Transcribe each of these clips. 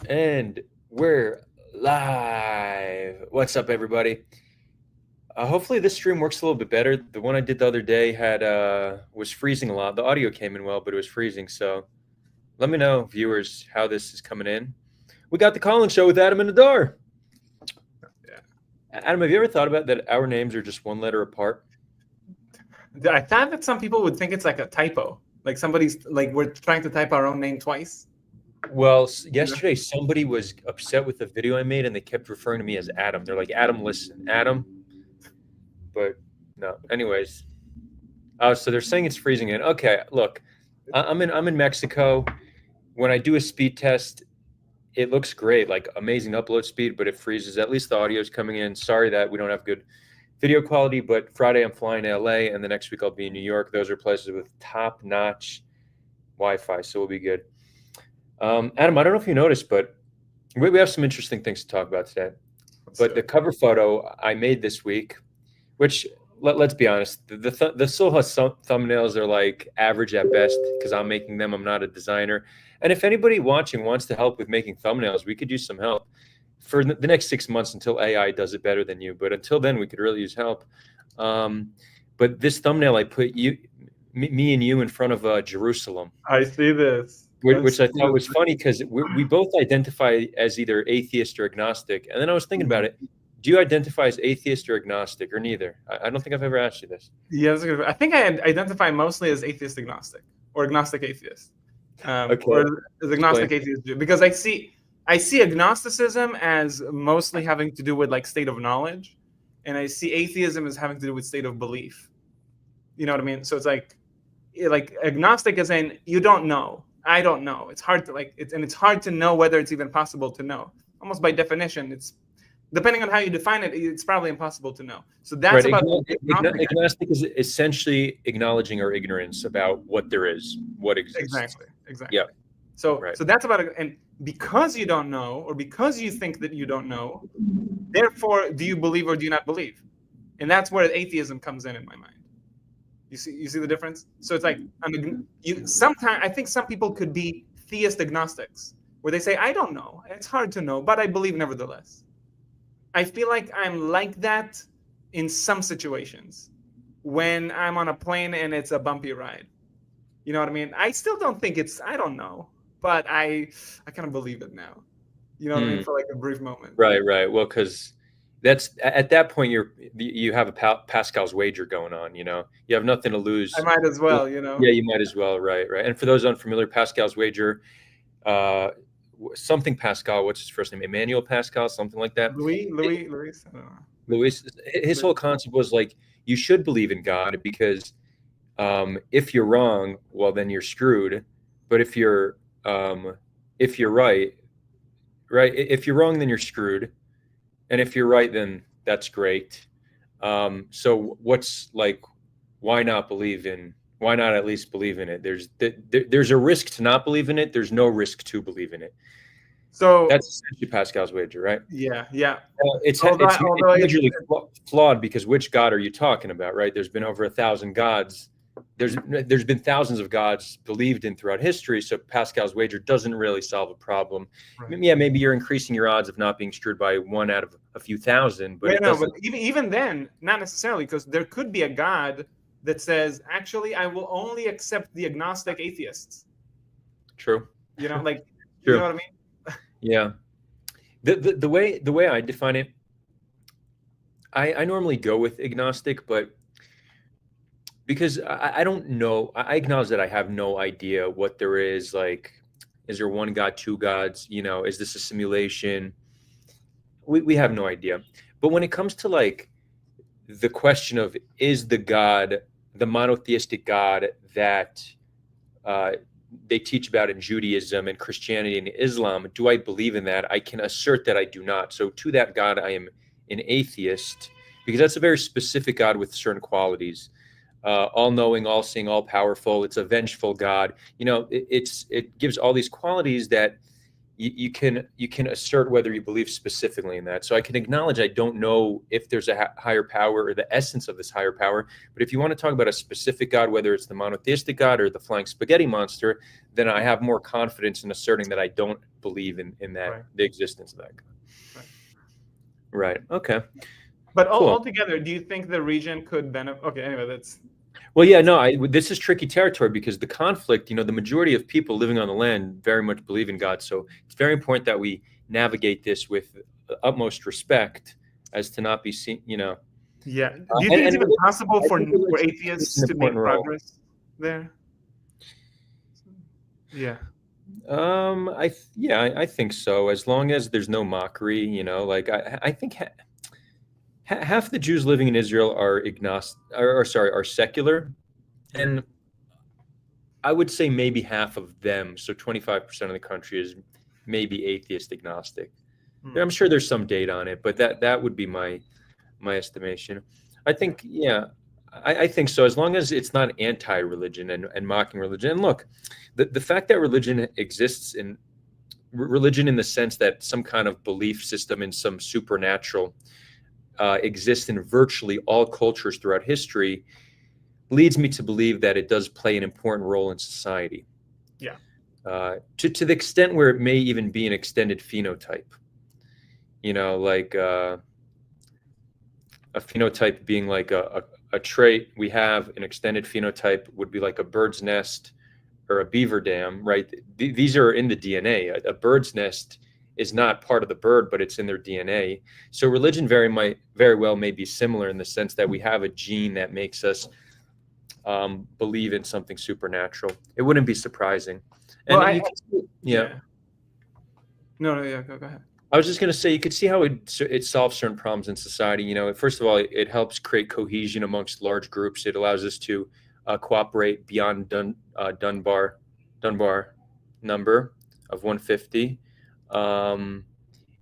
And we're live. What's up, everybody? Hopefully this stream works a little bit better. The one I did the other day was freezing a lot. The audio came in well, but it was freezing. So let me know, viewers, how this is coming in. We got the calling show with Adam and Adar. Yeah. Adam, have you ever thought about that our names are just one letter apart? I thought that some people would think it's like a typo. Like somebody's like we're trying to type our own name twice. Well, yesterday somebody was upset with the video I made and they kept referring to me as Adam. They're like, Adam, listen, Adam. But no, anyways. So they're saying it's freezing in. Okay, look, I'm in Mexico. When I do a speed test, it looks great, like amazing upload speed, but it freezes. At least the audio is coming in. Sorry that we don't have good video quality, but Friday I'm flying to LA, and the next week I'll be in New York. Those are places with top-notch Wi-Fi, so we'll be good. Adam, I don't know if you noticed, but we have some interesting things to talk about today. But the cover photo I made this week, which let's be honest, the Sulha thumbnails are like average at best because I'm making them. I'm not a designer. And if anybody watching wants to help with making thumbnails, we could use some help for the next 6 months until AI does it better than you. But until then, we could really use help. But this thumbnail, I put me and you in front of Jerusalem. I see this. Which I thought was funny because we both identify as either atheist or agnostic. And then I was thinking about it. Do you identify as atheist or agnostic or neither? I don't think I've ever asked you this. Yeah, I think I identify mostly as atheist agnostic or agnostic atheist. Okay. Or as agnostic atheist, because I see agnosticism as mostly having to do with like state of knowledge, and I see atheism as having to do with state of belief. You know what I mean? So it's like agnostic is saying you don't know. I don't know. It's hard to it's hard to know whether it's even possible to know. Almost by definition, it's depending on how you define it, it's probably impossible to know. So that's right. about agnostic is essentially acknowledging our ignorance about what there is, what exists. Exactly. Yeah. So that's about it. And because you don't know, or because you think that you don't know, therefore, do you believe or do you not believe? And that's where atheism comes in my mind. You see the difference? So it's like sometimes I think some people could be theist agnostics, where they say, I don't know. It's hard to know, but I believe nevertheless. I feel like I'm like that in some situations when I'm on a plane and it's a bumpy ride. You know what I mean? I still don't think I don't know, but I kind of believe it now. You know what I mean? For like a brief moment. Right. Well, because that's at that point you have a Pascal's wager going on. You know, you have nothing to lose. I might as well. You know. Yeah, you might as well. Right. And for those unfamiliar, Pascal's wager, something Pascal. What's his first name? Emmanuel Pascal, something like that. Louis. I don't know. Louis. His whole concept was like you should believe in God because if you're wrong, well then you're screwed. But if you're right, if you're wrong, then you're screwed. And if you're right, then that's great. So what's like, why not at least believe in it? There's a risk to not believe in it. There's no risk to believe in it. So that's essentially Pascal's wager, right? Yeah. It's majorly flawed because which God are you talking about, right? There's been over 1,000 gods. There's been thousands of gods believed in throughout history, so Pascal's wager doesn't really solve a problem. Right. Yeah, maybe you're increasing your odds of not being screwed by one out of a few thousand, but but even then, not necessarily, because there could be a God that says, actually, I will only accept the agnostic atheists. True. You know, like you know what I mean? Yeah. The way I define it, I normally go with agnostic, but because I don't know, I acknowledge that I have no idea what there is. Like, is there one God, two gods? You know, is this a simulation? We have no idea. But when it comes to like the question of is the monotheistic God that they teach about in Judaism and Christianity and Islam, do I believe in that? I can assert that I do not. So to that God, I am an atheist because that's a very specific God with certain qualities. All-knowing, all-seeing, all-powerful. It's a vengeful God. You know, it gives all these qualities that you can assert whether you believe specifically in that. So I can acknowledge I don't know if there's a higher power or the essence of this higher power. But if you want to talk about a specific God, whether it's the monotheistic God or the flying spaghetti monster, then I have more confidence in asserting that I don't believe in that Right. the existence of that God. Right. Okay. But Cool. altogether, do you think the region could benefit? Okay, anyway, that's. Well, yeah, no, this is tricky territory because the conflict, the majority of people living on the land very much believe in God. So it's very important that we navigate this with utmost respect as to not be seen, Yeah. Do you think it's even possible for atheists to make progress there? Yeah. I think so. As long as there's no mockery, like I think half the Jews living in Israel are are secular, and I would say maybe half of them, so 25% of the country is maybe atheist agnostic. I'm sure there's some data on it, but that would be my estimation. I think, yeah, I think so. As long as it's not anti-religion and mocking religion. And look, the fact that religion exists in religion in the sense that some kind of belief system in some supernatural exists in virtually all cultures throughout history leads me to believe that it does play an important role in society. Yeah. To the extent where it may even be an extended phenotype. Like a phenotype being like a trait. We have an extended phenotype would be like a bird's nest or a beaver dam, right? These are in the DNA. A bird's nest is not part of the bird, but it's in their DNA. So religion very well may be similar in the sense that we have a gene that makes us believe in something supernatural. It wouldn't be surprising. And Well, yeah. No, go ahead. I was just going to say, you could see how it solves certain problems in society. First of all, it helps create cohesion amongst large groups. It allows us to cooperate beyond Dunbar number of 150.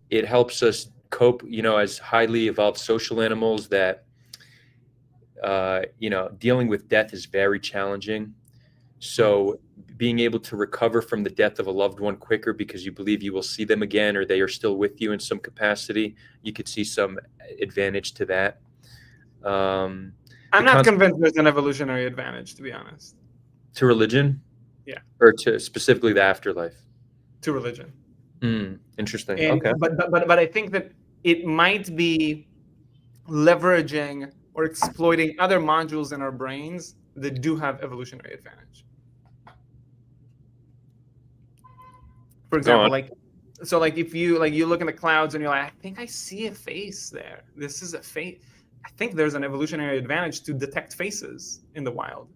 It helps us cope, as highly evolved social animals that, dealing with death is very challenging. So being able to recover from the death of a loved one quicker because you believe you will see them again or they are still with you in some capacity, you could see some advantage to that. I'm not convinced there's an evolutionary advantage, to be honest. To religion? Yeah. Or to specifically the afterlife? To religion. Interesting. Okay. But I think that it might be leveraging or exploiting other modules in our brains that do have evolutionary advantage. For example, if you look in the clouds and you're like, I think I see a face there. This is a face. I think there's an evolutionary advantage to detect faces in the wild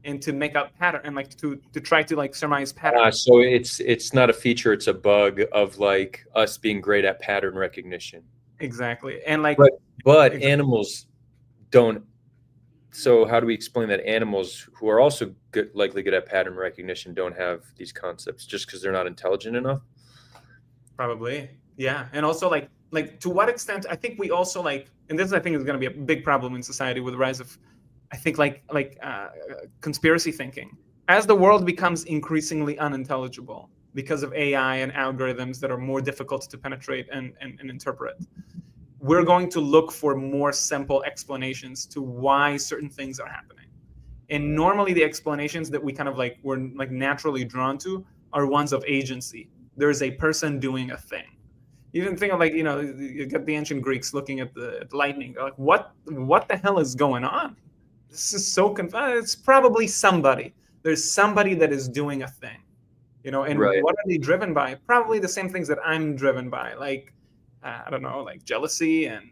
and to make out pattern and to try to surmise patterns. So it's not a feature, it's a bug of us being great at pattern recognition. Exactly. And but animals don't. So how do we explain that animals who are also likely good at pattern recognition don't have these concepts just because they're not intelligent enough? Probably, yeah. And also, to what extent? I think we also and this I think is going to be a big problem in society with the rise of, I think conspiracy thinking. As the world becomes increasingly unintelligible because of AI and algorithms that are more difficult to penetrate and interpret, we're going to look for more simple explanations to why certain things are happening. And normally the explanations that we kind of we're naturally drawn to are ones of agency. There's a person doing a thing. You can think of you get the ancient Greeks looking at the lightning. They're what the hell is going on? This is so confusing. It's probably somebody. There's somebody that is doing a thing, and right. What are they driven by? Probably the same things that I'm driven by, I don't know, jealousy and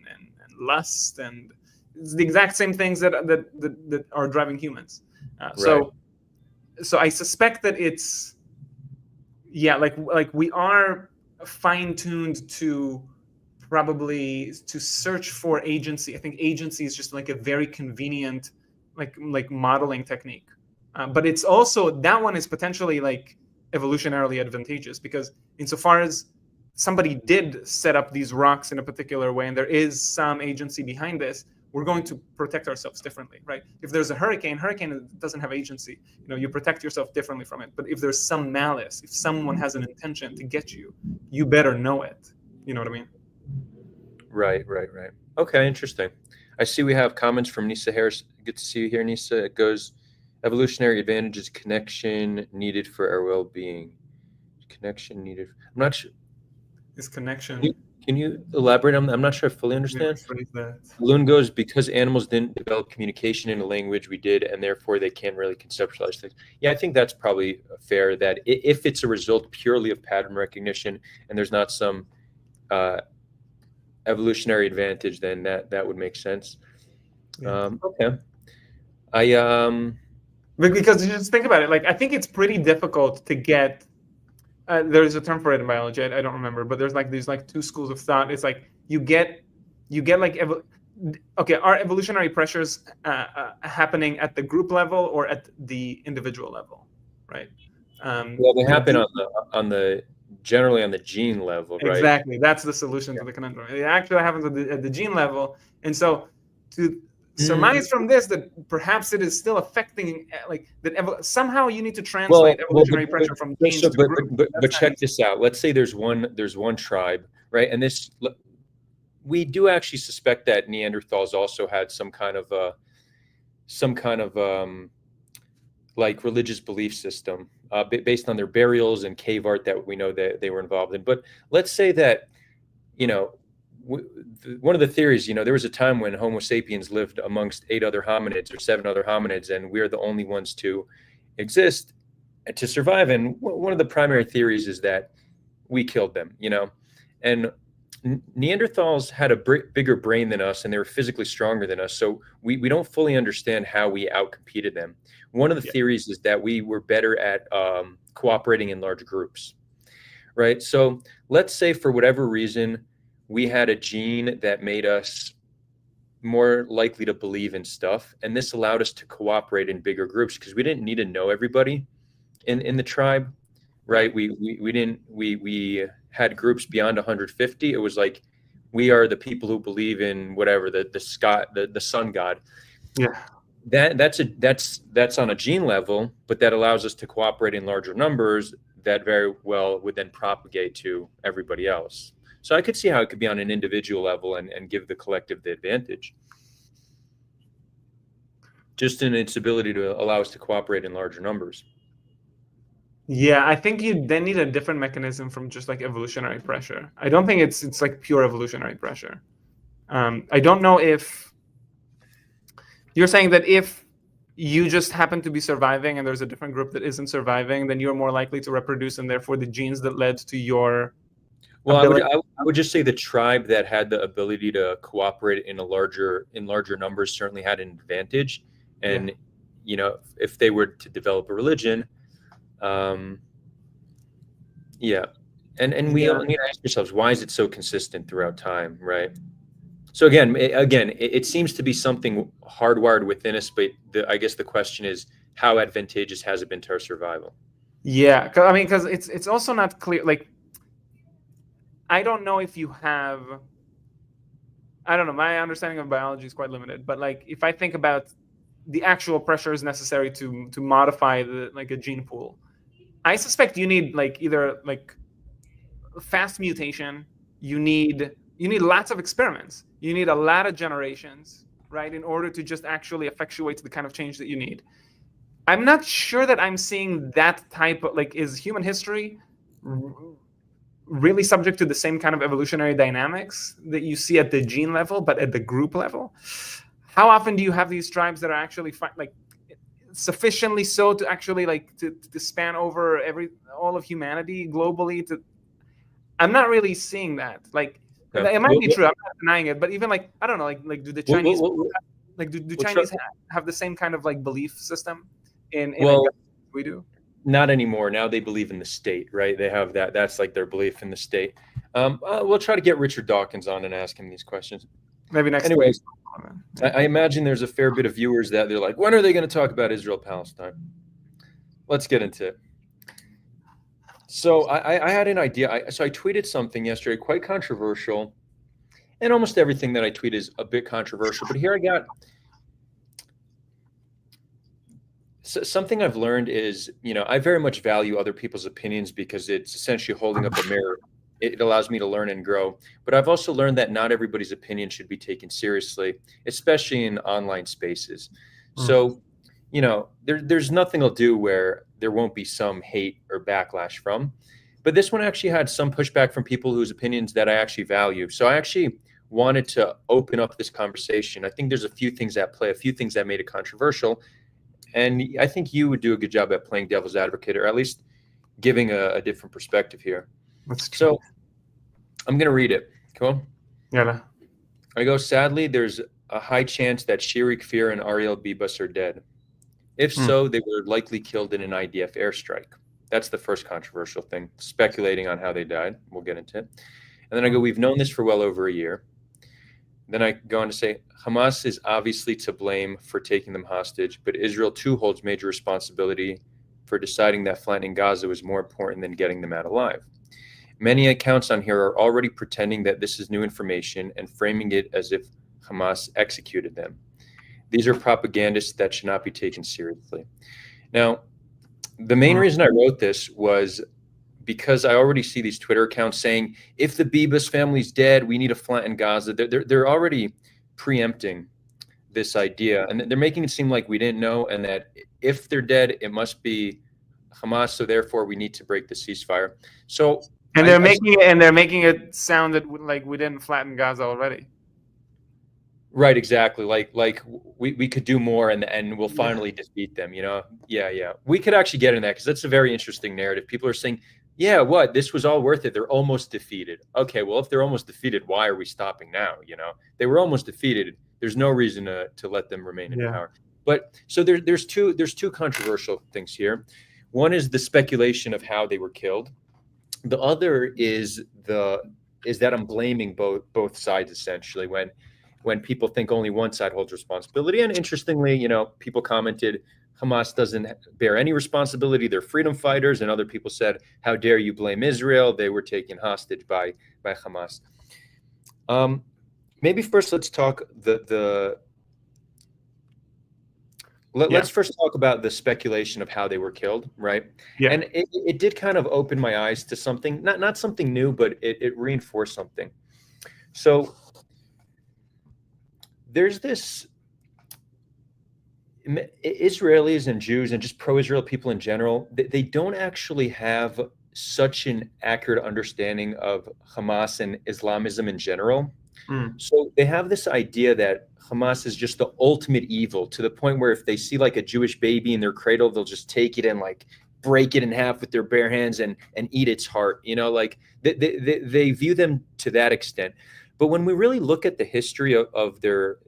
lust, and it's the exact same things that are driving humans. So I suspect that it's, we are fine-tuned to probably to search for agency. I think agency is just a very convenient modeling technique, but it's also, that one is potentially evolutionarily advantageous because insofar as somebody did set up these rocks in a particular way and there is some agency behind this, we're going to protect ourselves differently, right? If there's a hurricane doesn't have agency. You protect yourself differently from it. But if there's some malice, if someone has an intention to get you, you better know it. You know what I mean? Right. Okay, interesting. I see we have comments from Nisa Harris. Good to see you here, Nisa. It goes, evolutionary advantages, connection needed for our well-being. Connection needed. I'm not sure. This connection. Can you elaborate on that? I'm not sure I fully understand. Loon goes, because animals didn't develop communication in a language we did, and therefore they can't really conceptualize things. Yeah, I think that's probably fair, that if it's a result purely of pattern recognition and there's not some evolutionary advantage, then that would make sense. Yeah. Okay. Because you just think about it, like, I think it's pretty difficult to get, there's a term for it in biology, I don't remember, but there's like two schools of thought. It's like you get like, are evolutionary pressures happening at the group level or at the individual level, right? Well, they happen generally on the gene level, right? Exactly, that's the solution to the conundrum. It actually happens at the gene level, and so to surmise from this that perhaps it is still affecting, like that somehow you need to translate evolutionary pressure from genes to group. But check this out. Let's say there's one tribe, right? And we do actually suspect that Neanderthals also had some kind of like religious belief system based on their burials and cave art that we know that they were involved in. But let's say that, one of the theories, there was a time when Homo sapiens lived amongst 8 other hominids or 7 other hominids, and we're the only ones to exist and to survive. And one of the primary theories is that we killed them, and Neanderthals had a bigger brain than us, and they were physically stronger than us. So we don't fully understand how we outcompeted them. One of the theories is that we were better at cooperating in large groups, right? So let's say for whatever reason, we had a gene that made us more likely to believe in stuff. And this allowed us to cooperate in bigger groups because we didn't need to know everybody in the tribe, right? We had groups beyond 150. It was like, we are the people who believe in whatever, the sun god. Yeah. That's on a gene level, but that allows us to cooperate in larger numbers that very well would then propagate to everybody else. So I could see how it could be on an individual level and give the collective the advantage, just in its ability to allow us to cooperate in larger numbers. Yeah, I think you then need a different mechanism from just like evolutionary pressure. I don't think it's like pure evolutionary pressure. I don't know if you're saying that if you just happen to be surviving and there's a different group that isn't surviving, then you're more likely to reproduce, and therefore the genes that led to your I would just say the tribe that had the ability to cooperate in larger numbers certainly had an advantage. And if they were to develop a religion, and we all need to ask ourselves, why is it so consistent throughout time, right? So again, it seems to be something hardwired within us, but I guess the question is, how advantageous has it been to our survival? Yeah, because it's also not clear. Like, I don't know if you have. I don't know. My understanding of biology is quite limited, but like, if I think about the actual pressures necessary to modify a gene pool, I suspect you need like either like fast mutation. You need lots of experiments. You need a lot of generations, right, in order to just actually effectuate the kind of change that you need. I'm not sure that I'm seeing that type of, like, is human history really subject to the same kind of evolutionary dynamics that you see at the gene level, but at the group level? How often do you have these tribes that are actually sufficiently so to actually to span over all of humanity globally? I'm not really seeing that. Like, it might be true. I'm not denying it, but even I don't know. Like do the Chinese do Chinese have the same kind of belief system in we do? Not anymore. Now they believe in the state, right? They have that. That's like their belief in the state. We'll try to get Richard Dawkins on and ask him these questions. Maybe next Anyways, week. I imagine there's a fair bit of viewers that they're like, when are they going to talk about Israel Palestine? Let's get into it. So I had an idea. So I tweeted something yesterday, quite controversial, And almost everything that I tweet is a bit controversial. But here I got something I've learned is, I very much value other people's opinions because it's essentially holding up a mirror. It allows me to learn and grow. But I've also learned that not everybody's opinion should be taken seriously, especially in online spaces. So, there's nothing I'll do where there won't be some hate or backlash from. But this one actually had some pushback from people whose opinions that I actually value. So I actually wanted to open up this conversation. I think there's a few things at play, a few things that made it controversial. And I think you would do a good job at playing devil's advocate, or at least giving a different perspective here. So I'm going to read it. Cool? Yeah. I go, sadly, there's a high chance that Shirik Fear and Ariel Bibas are dead. If so, they were likely killed in an IDF airstrike. That's the first controversial thing, speculating on how they died. We'll get into it. And then I go, we've known this for well over a year. Then I go on to say, Hamas is obviously to blame for taking them hostage, but Israel too holds major responsibility for deciding that flattening Gaza was more important than getting them out alive. Many accounts on here are already pretending that this is new information and framing it as if Hamas executed them. These are propagandists that should not be taken seriously. Now, the main reason I wrote this was because I already see these Twitter accounts saying, if the Bibas family's dead, we need to flatten Gaza. They're already preempting this idea, and they're making it seem like we didn't know, and that if they're dead, it must be Hamas, so therefore we need to break the ceasefire. So, and they're making it sound that like we didn't flatten Gaza already. Right, exactly. Like we could do more, and we'll finally defeat them. Yeah. We could actually get in that because that's a very interesting narrative. People are saying, yeah, what? This was all worth it. They're almost defeated. Okay, well, if they're almost defeated, why are we stopping now? They were almost defeated. There's no reason to let them remain in power. But so there's two controversial things here. One is the speculation of how they were killed. The other is that I'm blaming both sides essentially when people think only one side holds responsibility. And interestingly, people commented, Hamas doesn't bear any responsibility. They're freedom fighters. And other people said, how dare you blame Israel? They were taken hostage by Hamas. Maybe first let's talk let's first talk about the speculation of how they were killed, right? Yeah. And it did kind of open my eyes to something, not something new, but it reinforced something. So there's this Israelis and Jews and just pro-Israel people in general, they don't actually have such an accurate understanding of Hamas and Islamism in general. So they have this idea that Hamas is just the ultimate evil, to the point where if they see like a Jewish baby in their cradle, they'll just take it and like break it in half with their bare hands and eat its heart. Like they view them to that extent. But when we really look at the history of their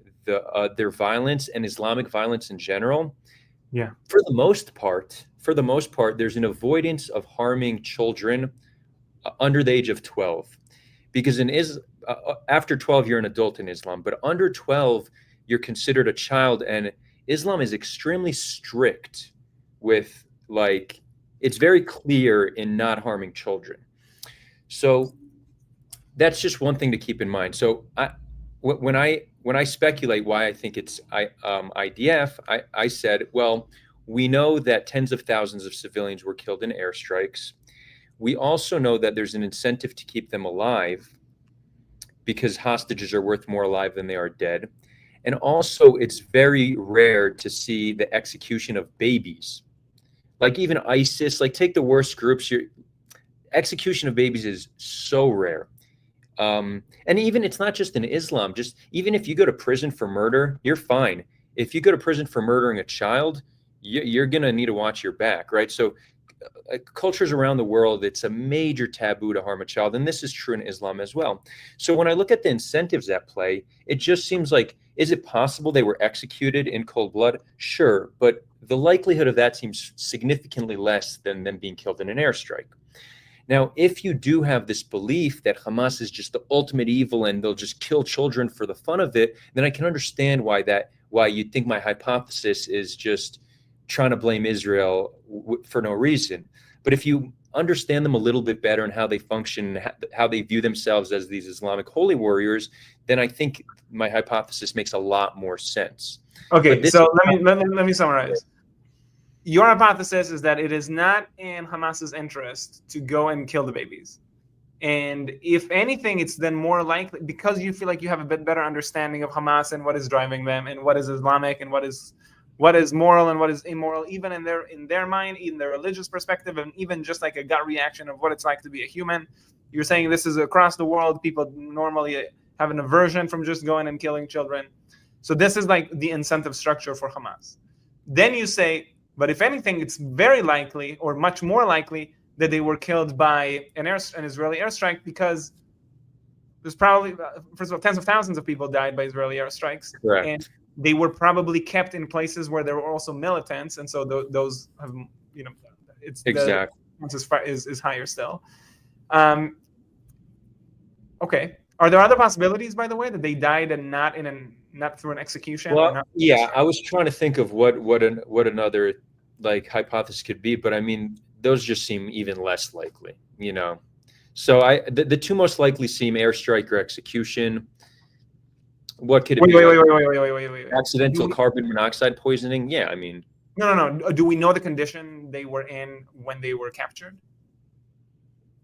violence and Islamic violence in general, for the most part, there's an avoidance of harming children under the age of 12, because after 12 you're an adult in Islam, but under 12 you're considered a child, and Islam is extremely strict with, like, it's very clear in not harming children. So that's just one thing to keep in mind. So when I speculate why I think it's IDF, I said, well, we know that tens of thousands of civilians were killed in airstrikes. We also know that there's an incentive to keep them alive because hostages are worth more alive than they are dead. And also, it's very rare to see the execution of babies. Like even ISIS, like take the worst groups, execution of babies is so rare. And even it's not just in Islam, just even if you go to prison for murder, you're fine. If you go to prison for murdering a child, you're going to need to watch your back, right? So cultures around the world, it's a major taboo to harm a child. And this is true in Islam as well. So when I look at the incentives at play, it just seems like, is it possible they were executed in cold blood? Sure. But the likelihood of that seems significantly less than them being killed in an airstrike. Now, if you do have this belief that Hamas is just the ultimate evil and they'll just kill children for the fun of it, then I can understand why you think my hypothesis is just trying to blame Israel for no reason. But if you understand them a little bit better and how they function, how they view themselves as these Islamic holy warriors, then I think my hypothesis makes a lot more sense. Okay, so let me summarize. Your hypothesis is that it is not in Hamas's interest to go and kill the babies. And if anything, it's then more likely, because you feel like you have a bit better understanding of Hamas and what is driving them and what is Islamic and what is moral and what is immoral, even in their mind, in their religious perspective, and even just like a gut reaction of what it's like to be a human. You're saying this is across the world. People normally have an aversion from just going and killing children. So this is like the incentive structure for Hamas. Then you say, but if anything, it's very likely, or much more likely, that they were killed by an Israeli airstrike, because there's probably, first of all, tens of thousands of people died by Israeli airstrikes. Correct. And they were probably kept in places where there were also militants, and so those have, it's exactly is higher still. Okay. Are there other possibilities, by the way, that they died and not through an execution? Well, yeah, I was trying to think of what another like hypothesis could be, but I mean, those just seem even less likely, So the two most likely seem airstrike or execution. What could it be? Wait. Accidental carbon monoxide poisoning? Yeah, I mean. No. Do we know the condition they were in when they were captured?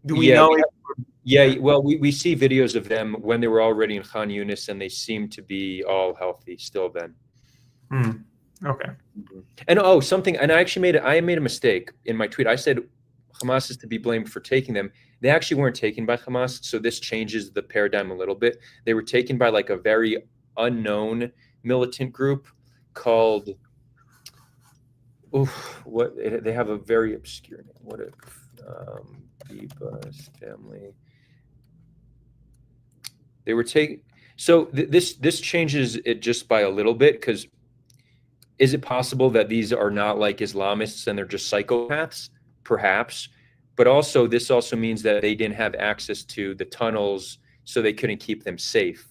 Do we know? Yeah, well, we see videos of them when they were already in Khan Yunis, and they seem to be all healthy still then. Okay. And I made a mistake in my tweet. I said Hamas is to be blamed for taking them. They actually weren't taken by Hamas, so this changes the paradigm a little bit. They were taken by like a very unknown militant group called they have a very obscure name. What if Biba's family? They were taken. So this changes it just by a little bit, because is it possible that these are not like Islamists and they're just psychopaths? Perhaps. But also, this also means that they didn't have access to the tunnels, so they couldn't keep them safe,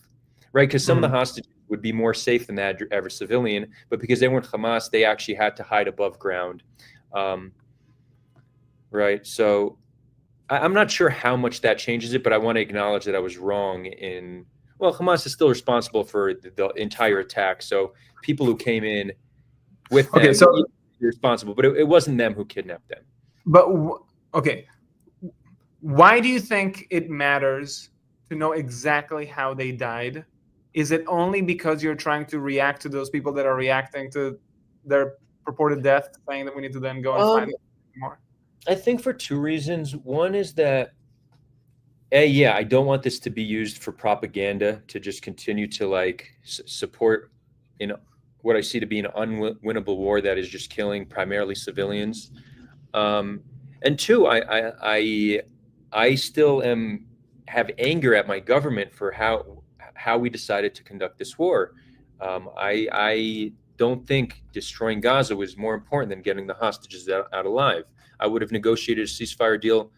right? Because some of the hostages would be more safe than the average civilian, but because they weren't Hamas, they actually had to hide above ground, right? So I'm not sure how much that changes it, but I want to acknowledge that I was wrong well, Hamas is still responsible for the entire attack, so people who came in with them are responsible, but it wasn't them who kidnapped them. But okay, why do you think it matters to know exactly how they died? Is it only because you're trying to react to those people that are reacting to their purported death, saying that we need to then go and find them more? I think for two reasons. One is that, I don't want this to be used for propaganda to just continue to like support, what I see to be an unwinnable war that is just killing primarily civilians. And two, I still have anger at my government for how we decided to conduct this war. I don't think destroying Gaza was more important than getting the hostages out alive. I would have negotiated a ceasefire deal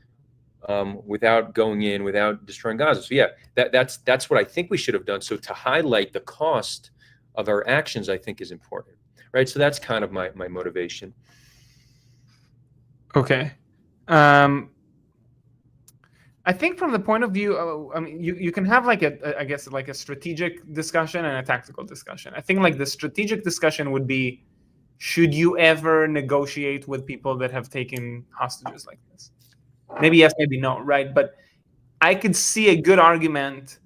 without going in, without destroying Gaza. So yeah, that's what I think we should have done. So to highlight the cost of our actions, I think is important, right? So that's kind of my motivation. Okay. I think from the point of view, you can have like a strategic discussion and a tactical discussion. I think like the strategic discussion would be, should you ever negotiate with people that have taken hostages like this? Maybe yes, maybe no, right? But I could see a good argument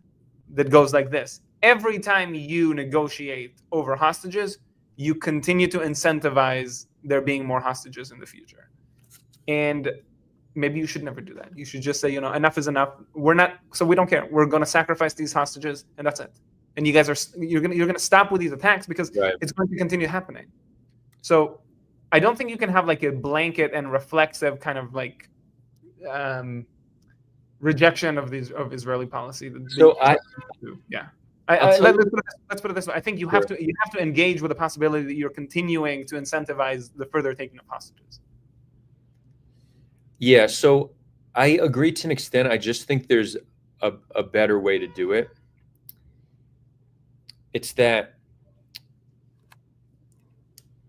that goes like this. Every time you negotiate over hostages, you continue to incentivize there being more hostages in the future. And maybe you should never do that. You should just say, enough is enough. We don't care. We're going to sacrifice these hostages, and that's it. And you guys you're going to stop with these attacks because it's going to continue happening. So I don't think you can have like a blanket and reflexive kind of like rejection of Israeli policy. Let's put it this way. I think you have to engage with the possibility that you're continuing to incentivize the further taking of hostages. Yeah, so I agree to an extent. I just think there's a better way to do it. It's that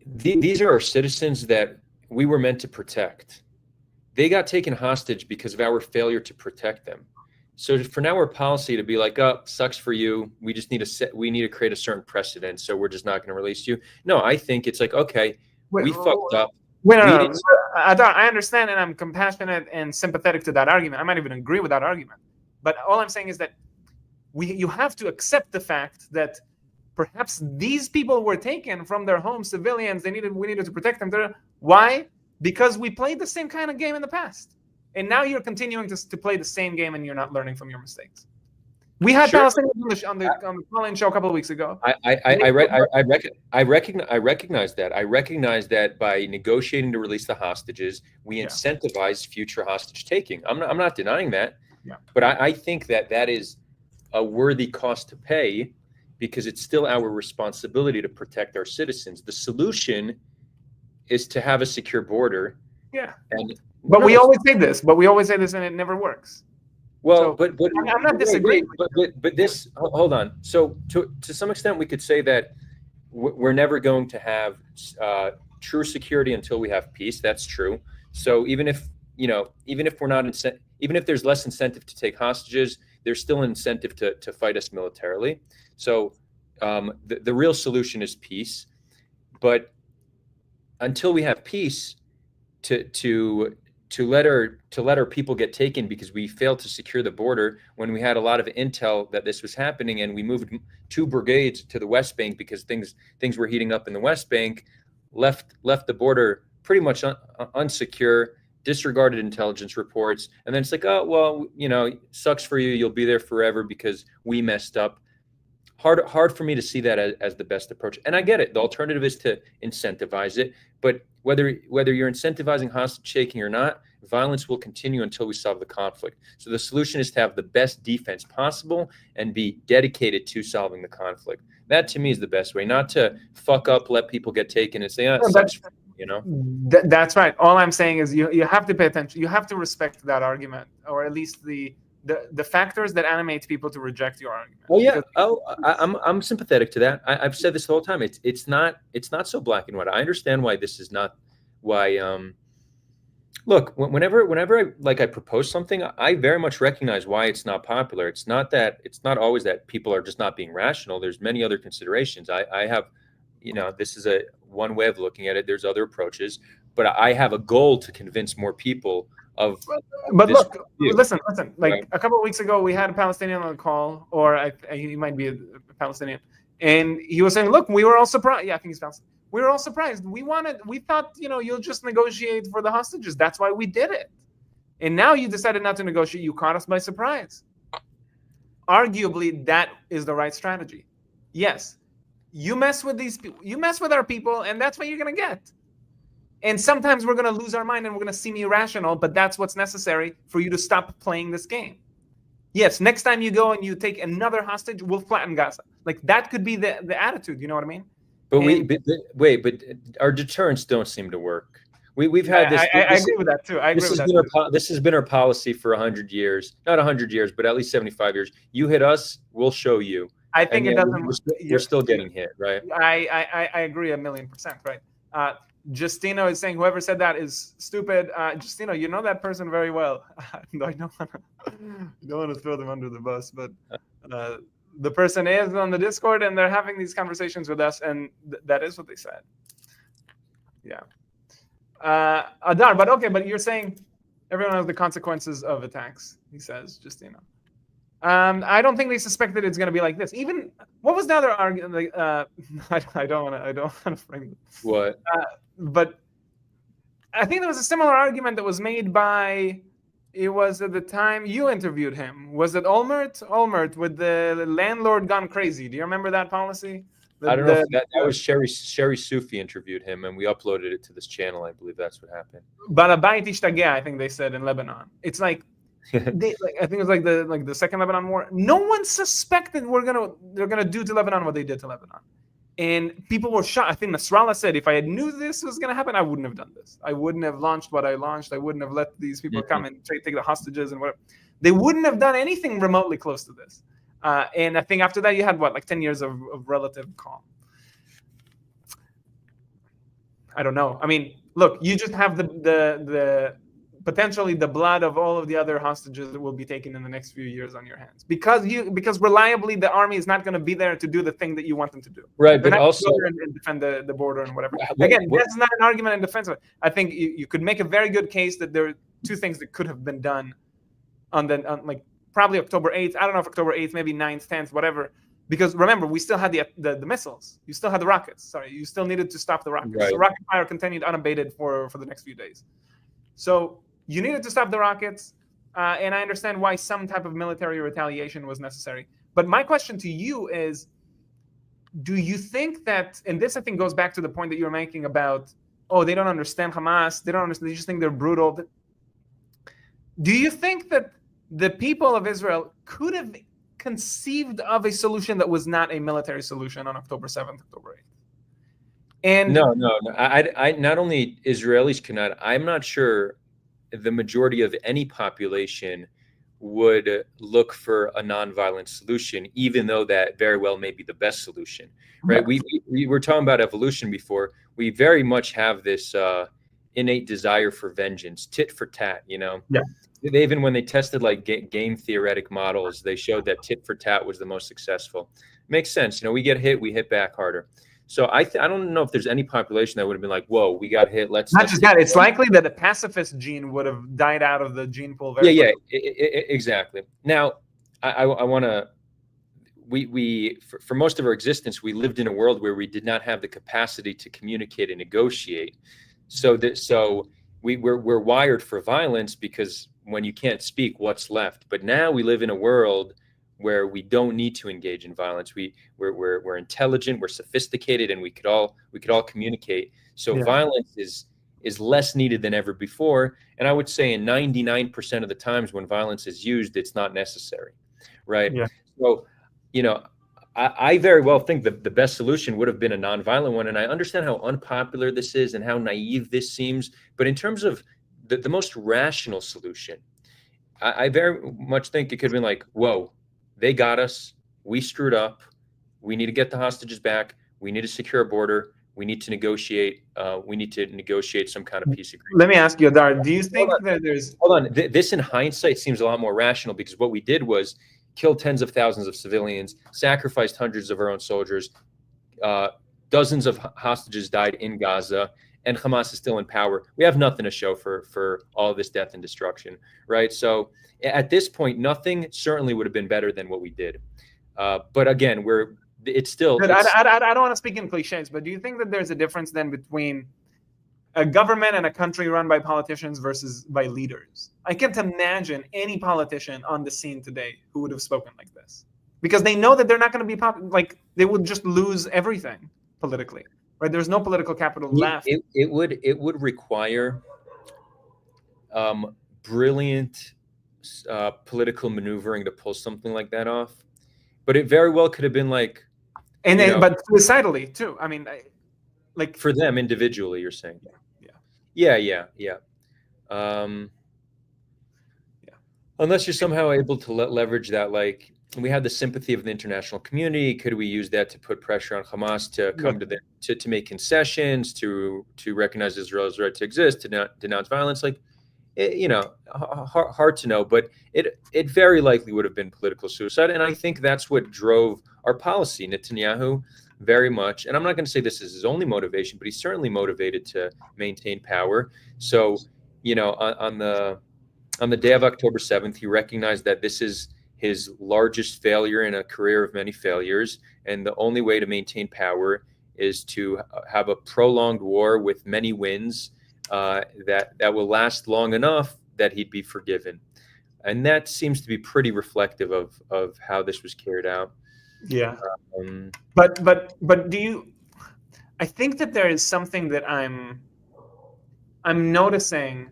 these are our citizens that we were meant to protect. they got taken hostage because of our failure to protect them. So for now, our policy to be like, oh, sucks for you. We just need to create a certain precedent. So we're just not going to release you. No, I think it's like, okay, we fucked up. No. Adar, I understand, and I'm compassionate and sympathetic to that argument. I might even agree with that argument. But all I'm saying is that you have to accept the fact that perhaps these people were taken from their homes, civilians. We needed to protect them. Why? Because we played the same kind of game in the past, and now you're continuing to play the same game, and you're not learning from your mistakes. We had Palestinians on the call-in show a couple of weeks ago. I recognize that. I recognize that by negotiating to release the hostages, we incentivize future hostage taking. I'm not denying that. Yeah. But I think that is a worthy cost to pay, because it's still our responsibility to protect our citizens. The solution is to have a secure border. Yeah. But we always say this, and it never works. Well, so, but I'm not disagreeing. But this, hold on. So to some extent, we could say that we're never going to have true security until we have peace. That's true. So even if we're not even if there's less incentive to take hostages, there's still an incentive to fight us militarily. So the real solution is peace. But until we have peace, to let our people get taken because we failed to secure the border when we had a lot of intel that this was happening, and we moved 2 brigades to the West Bank because things were heating up in the West Bank, left the border pretty much unsecure, disregarded intelligence reports, and then it's like, oh well, sucks for you, you'll be there forever because we messed up. Hard for me to see that as the best approach. And I get it. The alternative is to incentivize it. But whether you're incentivizing hostage taking or not, violence will continue until we solve the conflict. So the solution is to have the best defense possible and be dedicated to solving the conflict. That to me is the best way, not to fuck up, let people get taken and say, That's right. All I'm saying is you have to pay attention. You have to respect that argument, or at least the factors that animate people to reject your argument. Oh yeah. I'm sympathetic to that. I've said this the whole time. It's not so black and white. I understand why this is not why. Look, whenever I propose something, I very much recognize why it's not popular. It's not always that people are just not being rational. There's many other considerations. I have, this is one way of looking at it. There's other approaches, but I have a goal to convince more people of. But look, listen. Like right. A couple of weeks ago, we had a Palestinian on the call, or he might be a Palestinian, and he was saying, "Look, we were all surprised." Yeah, I think he's Palestinian. We were all surprised. We thought, you'll just negotiate for the hostages. That's why we did it. And now you decided not to negotiate. You caught us by surprise. Arguably, that is the right strategy. Yes, you mess with these people, you mess with our people, and that's what you're gonna get. And sometimes we're going to lose our mind and we're going to seem irrational, but that's what's necessary for you to stop playing this game. Yes, next time you go and you take another hostage, we'll flatten Gaza. Like that could be the attitude. You know what I mean? But but our deterrents don't seem to work. We've had this. I agree with that too. This has been our policy for 100 years, not 100 years, but at least 75 years. You hit us, we'll show you. I think it doesn't. We're still getting hit, right? I agree 1,000,000%, right? Justino is saying whoever said that is stupid. Justino, you know that person very well. I don't want to throw them under the bus, but the person is on the Discord and they're having these conversations with us, and that is what they said. Yeah. Adar, but you're saying everyone knows the consequences of attacks, he says, Justino. I don't think they suspected it's going to be like this. Even what was the other argument? I don't want to frame it. What? But I think there was a similar argument that was made by. It was at the time you interviewed him. Was it Olmert? Olmert with the landlord gone crazy. Do you remember that policy? I don't know if that was Sherry Sufi interviewed him, and we uploaded it to this channel. I believe that's what happened. Balabayit ishtageh, I think they said in Lebanon. It's like. I think it was like the second Lebanon war. No one suspected they're gonna do to Lebanon what they did to Lebanon, and people were shocked. I think Nasrallah said, "If I had knew this was gonna happen, I wouldn't have done this. I wouldn't have launched what I launched. I wouldn't have let these people come and take the hostages and whatever. They wouldn't have done anything remotely close to this." And I think after that, you had 10 years of relative calm. I don't know. I mean, look, you just have the potentially the blood of all of the other hostages that will be taken in the next few years on your hands, because reliably the army is not going to be there to do the thing that you want them to do. Right, They're but not also, going to go there and defend the border and whatever. Again, that's not an argument in defense of it. I think you could make a very good case that there are two things that could have been done on like probably October 8th. I don't know if October 8th, maybe 9th, 10th, whatever. Because remember, we still had the missiles. You still had the rockets. Sorry, you still needed to stop the rockets. Right. So rocket fire continued unabated for the next few days. So you needed to stop the rockets, and I understand why some type of military retaliation was necessary. But my question to you is, do you think that, and this I think goes back to the point that you were making about, oh, they don't understand Hamas, they don't understand, they just think they're brutal. Do you think that the people of Israel could have conceived of a solution that was not a military solution on October 7th, October 8th? And no. I not only Israelis cannot, I'm not sure the majority of any population would look for a nonviolent solution, even though that very well may be the best solution, right? Yeah. We were talking about evolution before. We very much have this innate desire for vengeance, tit for tat, you know? Yeah. Even when they tested like game theoretic models, they showed that tit for tat was the most successful. Makes sense. You know, we get hit, we hit back harder. So I don't know if there's any population that would have been like, whoa, we got hit. Let's not just that. It's likely that the pacifist gene would have died out of the gene pool. Exactly. Now, I want to. For most of our existence, we lived in a world where we did not have the capacity to communicate and negotiate. So we're wired for violence, because when you can't speak, what's left? But now we live in a world where we don't need to engage in violence. We're intelligent, we're sophisticated, and we could all communicate. So violence is less needed than ever before. And I would say in 99% of the times when violence is used, it's not necessary, right? Yeah. So, you know, I very well think that the best solution would have been a nonviolent one. And I understand how unpopular this is and how naive this seems. But in terms of the most rational solution, I very much think it could have been like, whoa, they got us. We screwed up. We need to get the hostages back. We need to secure a border. We need to negotiate. We need to negotiate some kind of peace agreement. Let me ask you, Adar, do you think that there's... Hold on. This in hindsight seems a lot more rational, because what we did was kill tens of thousands of civilians, sacrificed hundreds of our own soldiers. Dozens of hostages died in Gaza, and Hamas is still in power. We have nothing to show for all this death and destruction, right? So at this point, nothing certainly would have been better than what we did. But again, it's still... I don't want to speak in cliches, but do you think that there's a difference then between a government and a country run by politicians versus by leaders? I can't imagine any politician on the scene today who would have spoken like this, because they know that they're not going to be like, they would just lose everything politically, right? There's no political capital left. It would require brilliant political maneuvering to pull something like that off, but it very well could have been like, but suicidally too. I mean, like for them individually, you're saying? Yeah. Unless you're somehow able to leverage that, like, we have the sympathy of the international community. Could we use that to put pressure on Hamas to come to make concessions, to recognize Israel's right to exist, to not denounce violence? Like, hard to know, but it very likely would have been political suicide. And I think that's what drove our policy. Netanyahu very much, and I'm not going to say this is his only motivation, but he's certainly motivated to maintain power. So, on the day of October 7th, he recognized that this is his largest failure in a career of many failures, and the only way to maintain power is to have a prolonged war with many wins that will last long enough that he'd be forgiven. And that seems to be pretty reflective of how this was carried out. Yeah. But do you... I think that there is something that I'm noticing.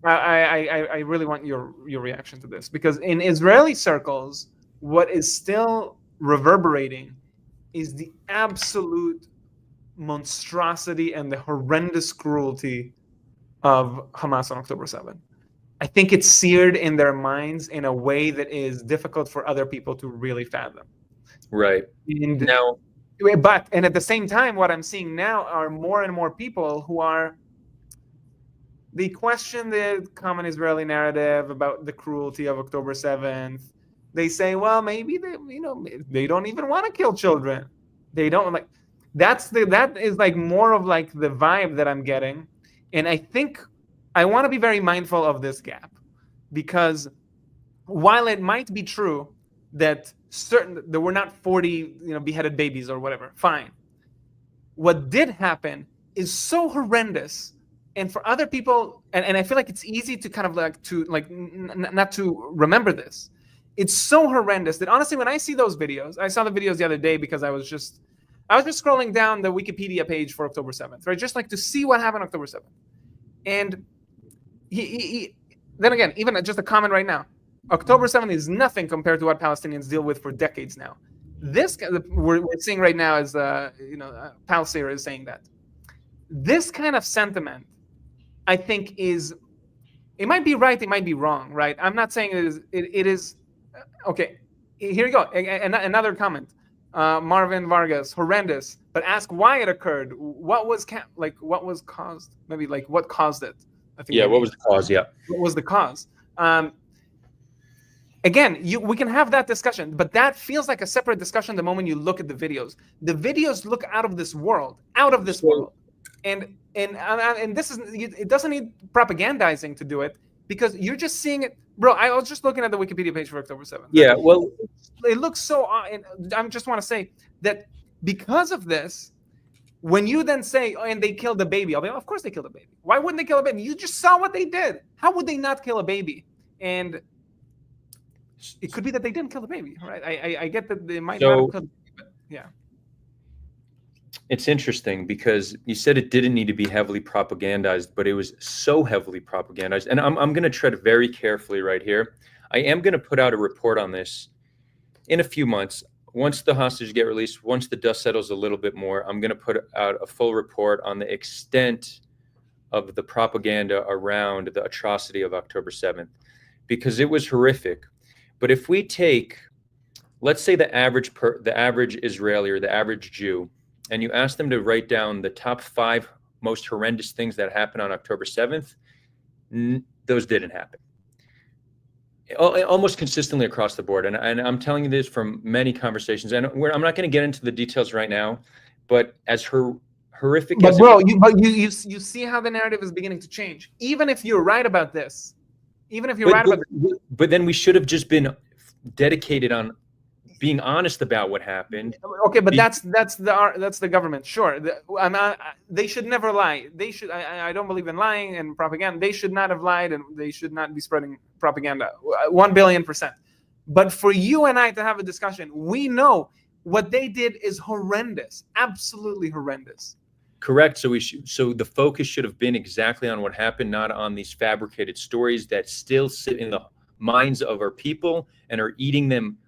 I really want your reaction to this, because in Israeli circles, what is still reverberating is the absolute monstrosity and the horrendous cruelty of Hamas on October 7th. I think it's seared in their minds in a way that is difficult for other people to really fathom. Right. And at the same time, what I'm seeing now are more and more people who are They question the common Israeli narrative about the cruelty of October 7th. They say, well, maybe they don't even want to kill children. They don't like. That is like more of like the vibe that I'm getting, and I think I want to be very mindful of this gap, because while it might be true that there were not 40 beheaded babies or whatever, fine. What did happen is so horrendous, and for other people, and I feel like it's easy to kind of not to remember this. It's so horrendous that honestly, when I see those videos, I saw the videos the other day because I was just scrolling down the Wikipedia page for October 7th, right? Just like to see what happened October 7th. And then again, even just a comment right now, October 7th is nothing compared to what Palestinians deal with for decades now. This we're seeing right now is, Palestinian is saying that. This kind of sentiment, I think, it might be right, it might be wrong, right? I'm not saying it is okay. Here you go. Another comment. Marvin Vargas, horrendous, but ask why it occurred. What was caused? Maybe like what caused it? I think. Yeah, what was the cause? Yeah. What was the cause? Again, we can have that discussion, but that feels like a separate discussion the moment you look at the videos. The videos look out of this world. And this is, it doesn't need propagandizing to do it, because you're just seeing it. Bro, I was just looking at the Wikipedia page for October 7th. Yeah, well, it looks so, and I just want to say that because of this, when you then say, oh, and they killed the baby, I'll be like, of course they killed a baby. Why wouldn't they kill a baby? You just saw what they did. How would they not kill a baby? And it could be that they didn't kill the baby, right? I get that they might not have killed the baby, but yeah. It's interesting because you said it didn't need to be heavily propagandized, but it was so heavily propagandized. And I'm going to tread very carefully right here. I am going to put out a report on this in a few months. Once the hostages get released, once the dust settles a little bit more, I'm going to put out a full report on the extent of the propaganda around the atrocity of October 7th, because it was horrific. But if we take, let's say the average Israeli or the average Jew, and you ask them to write down the top 5 most horrendous things that happened on October 7th, those didn't happen. Almost consistently across the board. And I'm telling you this from many conversations. And I'm not going to get into the details right now, but as horrific but as bro, you see how the narrative is beginning to change. Even if you're right about this, but then we should have just been dedicated on being honest about what happened. Okay, but that's the government. Sure, they should never lie. They should. I don't believe in lying and propaganda. They should not have lied, and they should not be spreading propaganda. 1,000,000,000%. But for you and I to have a discussion, we know what they did is horrendous, absolutely horrendous. Correct. So the focus should have been exactly on what happened, not on these fabricated stories that still sit in the minds of our people and are eating them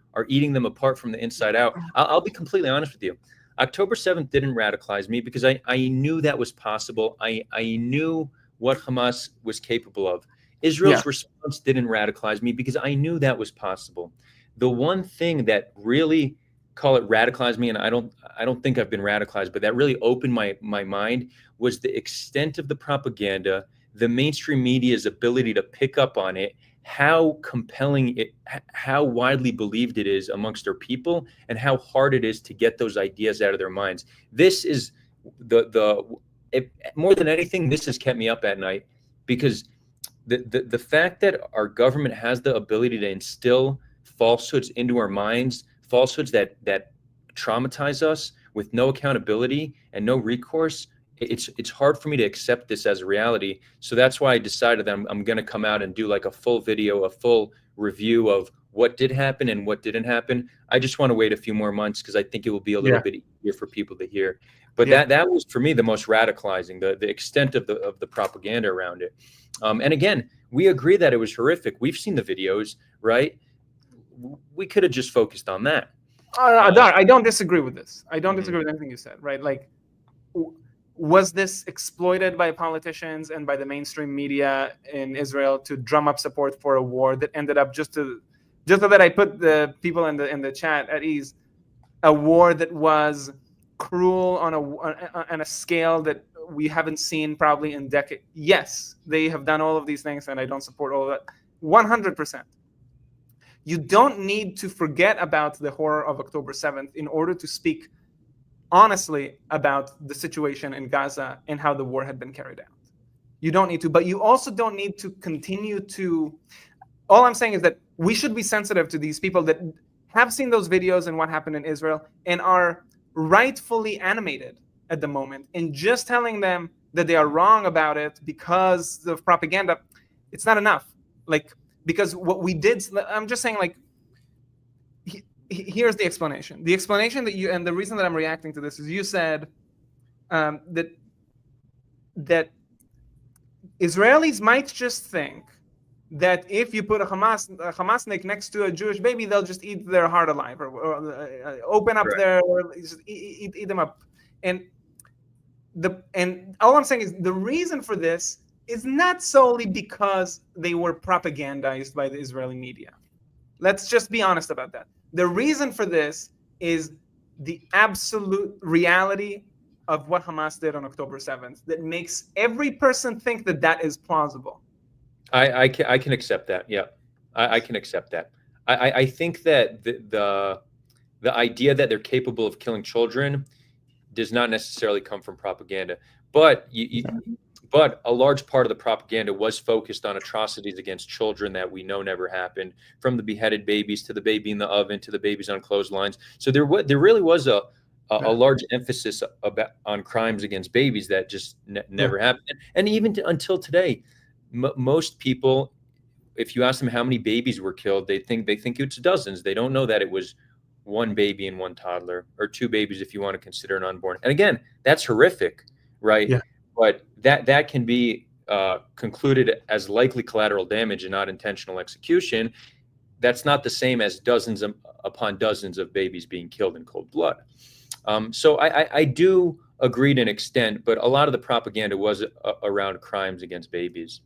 apart from the inside out. I'll be completely honest with you. October 7th didn't radicalize me because I knew that was possible. I knew what Hamas was capable of. Israel's response didn't radicalize me because I knew that was possible. The one thing that really, call it radicalized me, and I don't think I've been radicalized, but that really opened my mind, was the extent of the propaganda, the mainstream media's ability to pick up on it, how compelling it, how widely believed it is amongst our people, and how hard it is to get those ideas out of their minds. This is more than anything, this has kept me up at night, because the fact that our government has the ability to instill falsehoods into our minds, falsehoods that traumatize us with no accountability and no recourse, it's hard for me to accept this as a reality. So that's why I decided that I'm going to come out and do like a full video, a full review of what did happen and what didn't happen. I just want to wait a few more months because I think it will be a little bit easier for people to hear. But that was for me the most radicalizing, the extent of the propaganda around it. And again, we agree that it was horrific. We've seen the videos, right? We could have just focused on that. Adar, I don't disagree with this. I don't disagree with anything you said, right? Like, was this exploited by politicians and by the mainstream media in Israel to drum up support for a war that ended up, just so that I put the people in the chat at ease, a war that was cruel on a scale that we haven't seen probably in decades. Yes, they have done all of these things, and I don't support all of that. 100%. You don't need to forget about the horror of October 7th in order to speak honestly about the situation in Gaza and how the war had been carried out. You don't need to, but you also don't need to continue to. All I'm saying is that we should be sensitive to these people that have seen those videos and what happened in Israel and are rightfully animated at the moment, and just telling them that they are wrong about it because of propaganda, it's not enough. Like, because what we did, I'm just saying, like, here's the explanation. The explanation that you, and the reason that I'm reacting to this is you said that Israelis might just think that if you put a Hamasnik next to a Jewish baby, they'll just eat their heart alive, or open up or just eat them up. And all I'm saying is the reason for this is not solely because they were propagandized by the Israeli media. Let's just be honest about that. The reason for this is the absolute reality of what Hamas did on October 7th that makes every person think that that is plausible. I can accept that. Yeah, I can accept that. I think that the idea that they're capable of killing children does not necessarily come from propaganda, but but a large part of the propaganda was focused on atrocities against children that we know never happened, from the beheaded babies to the baby in the oven to the babies on clotheslines. So there really was a large emphasis on crimes against babies that just never happened. And even until today, most people, if you ask them how many babies were killed, they think it's dozens. They don't know that it was one baby and one toddler, or two babies if you want to consider an unborn. And again, that's horrific, right? Yeah. But that can be concluded as likely collateral damage and not intentional execution. That's not the same as dozens upon dozens of babies being killed in cold blood. So I do agree to an extent, but a lot of the propaganda was around crimes against babies.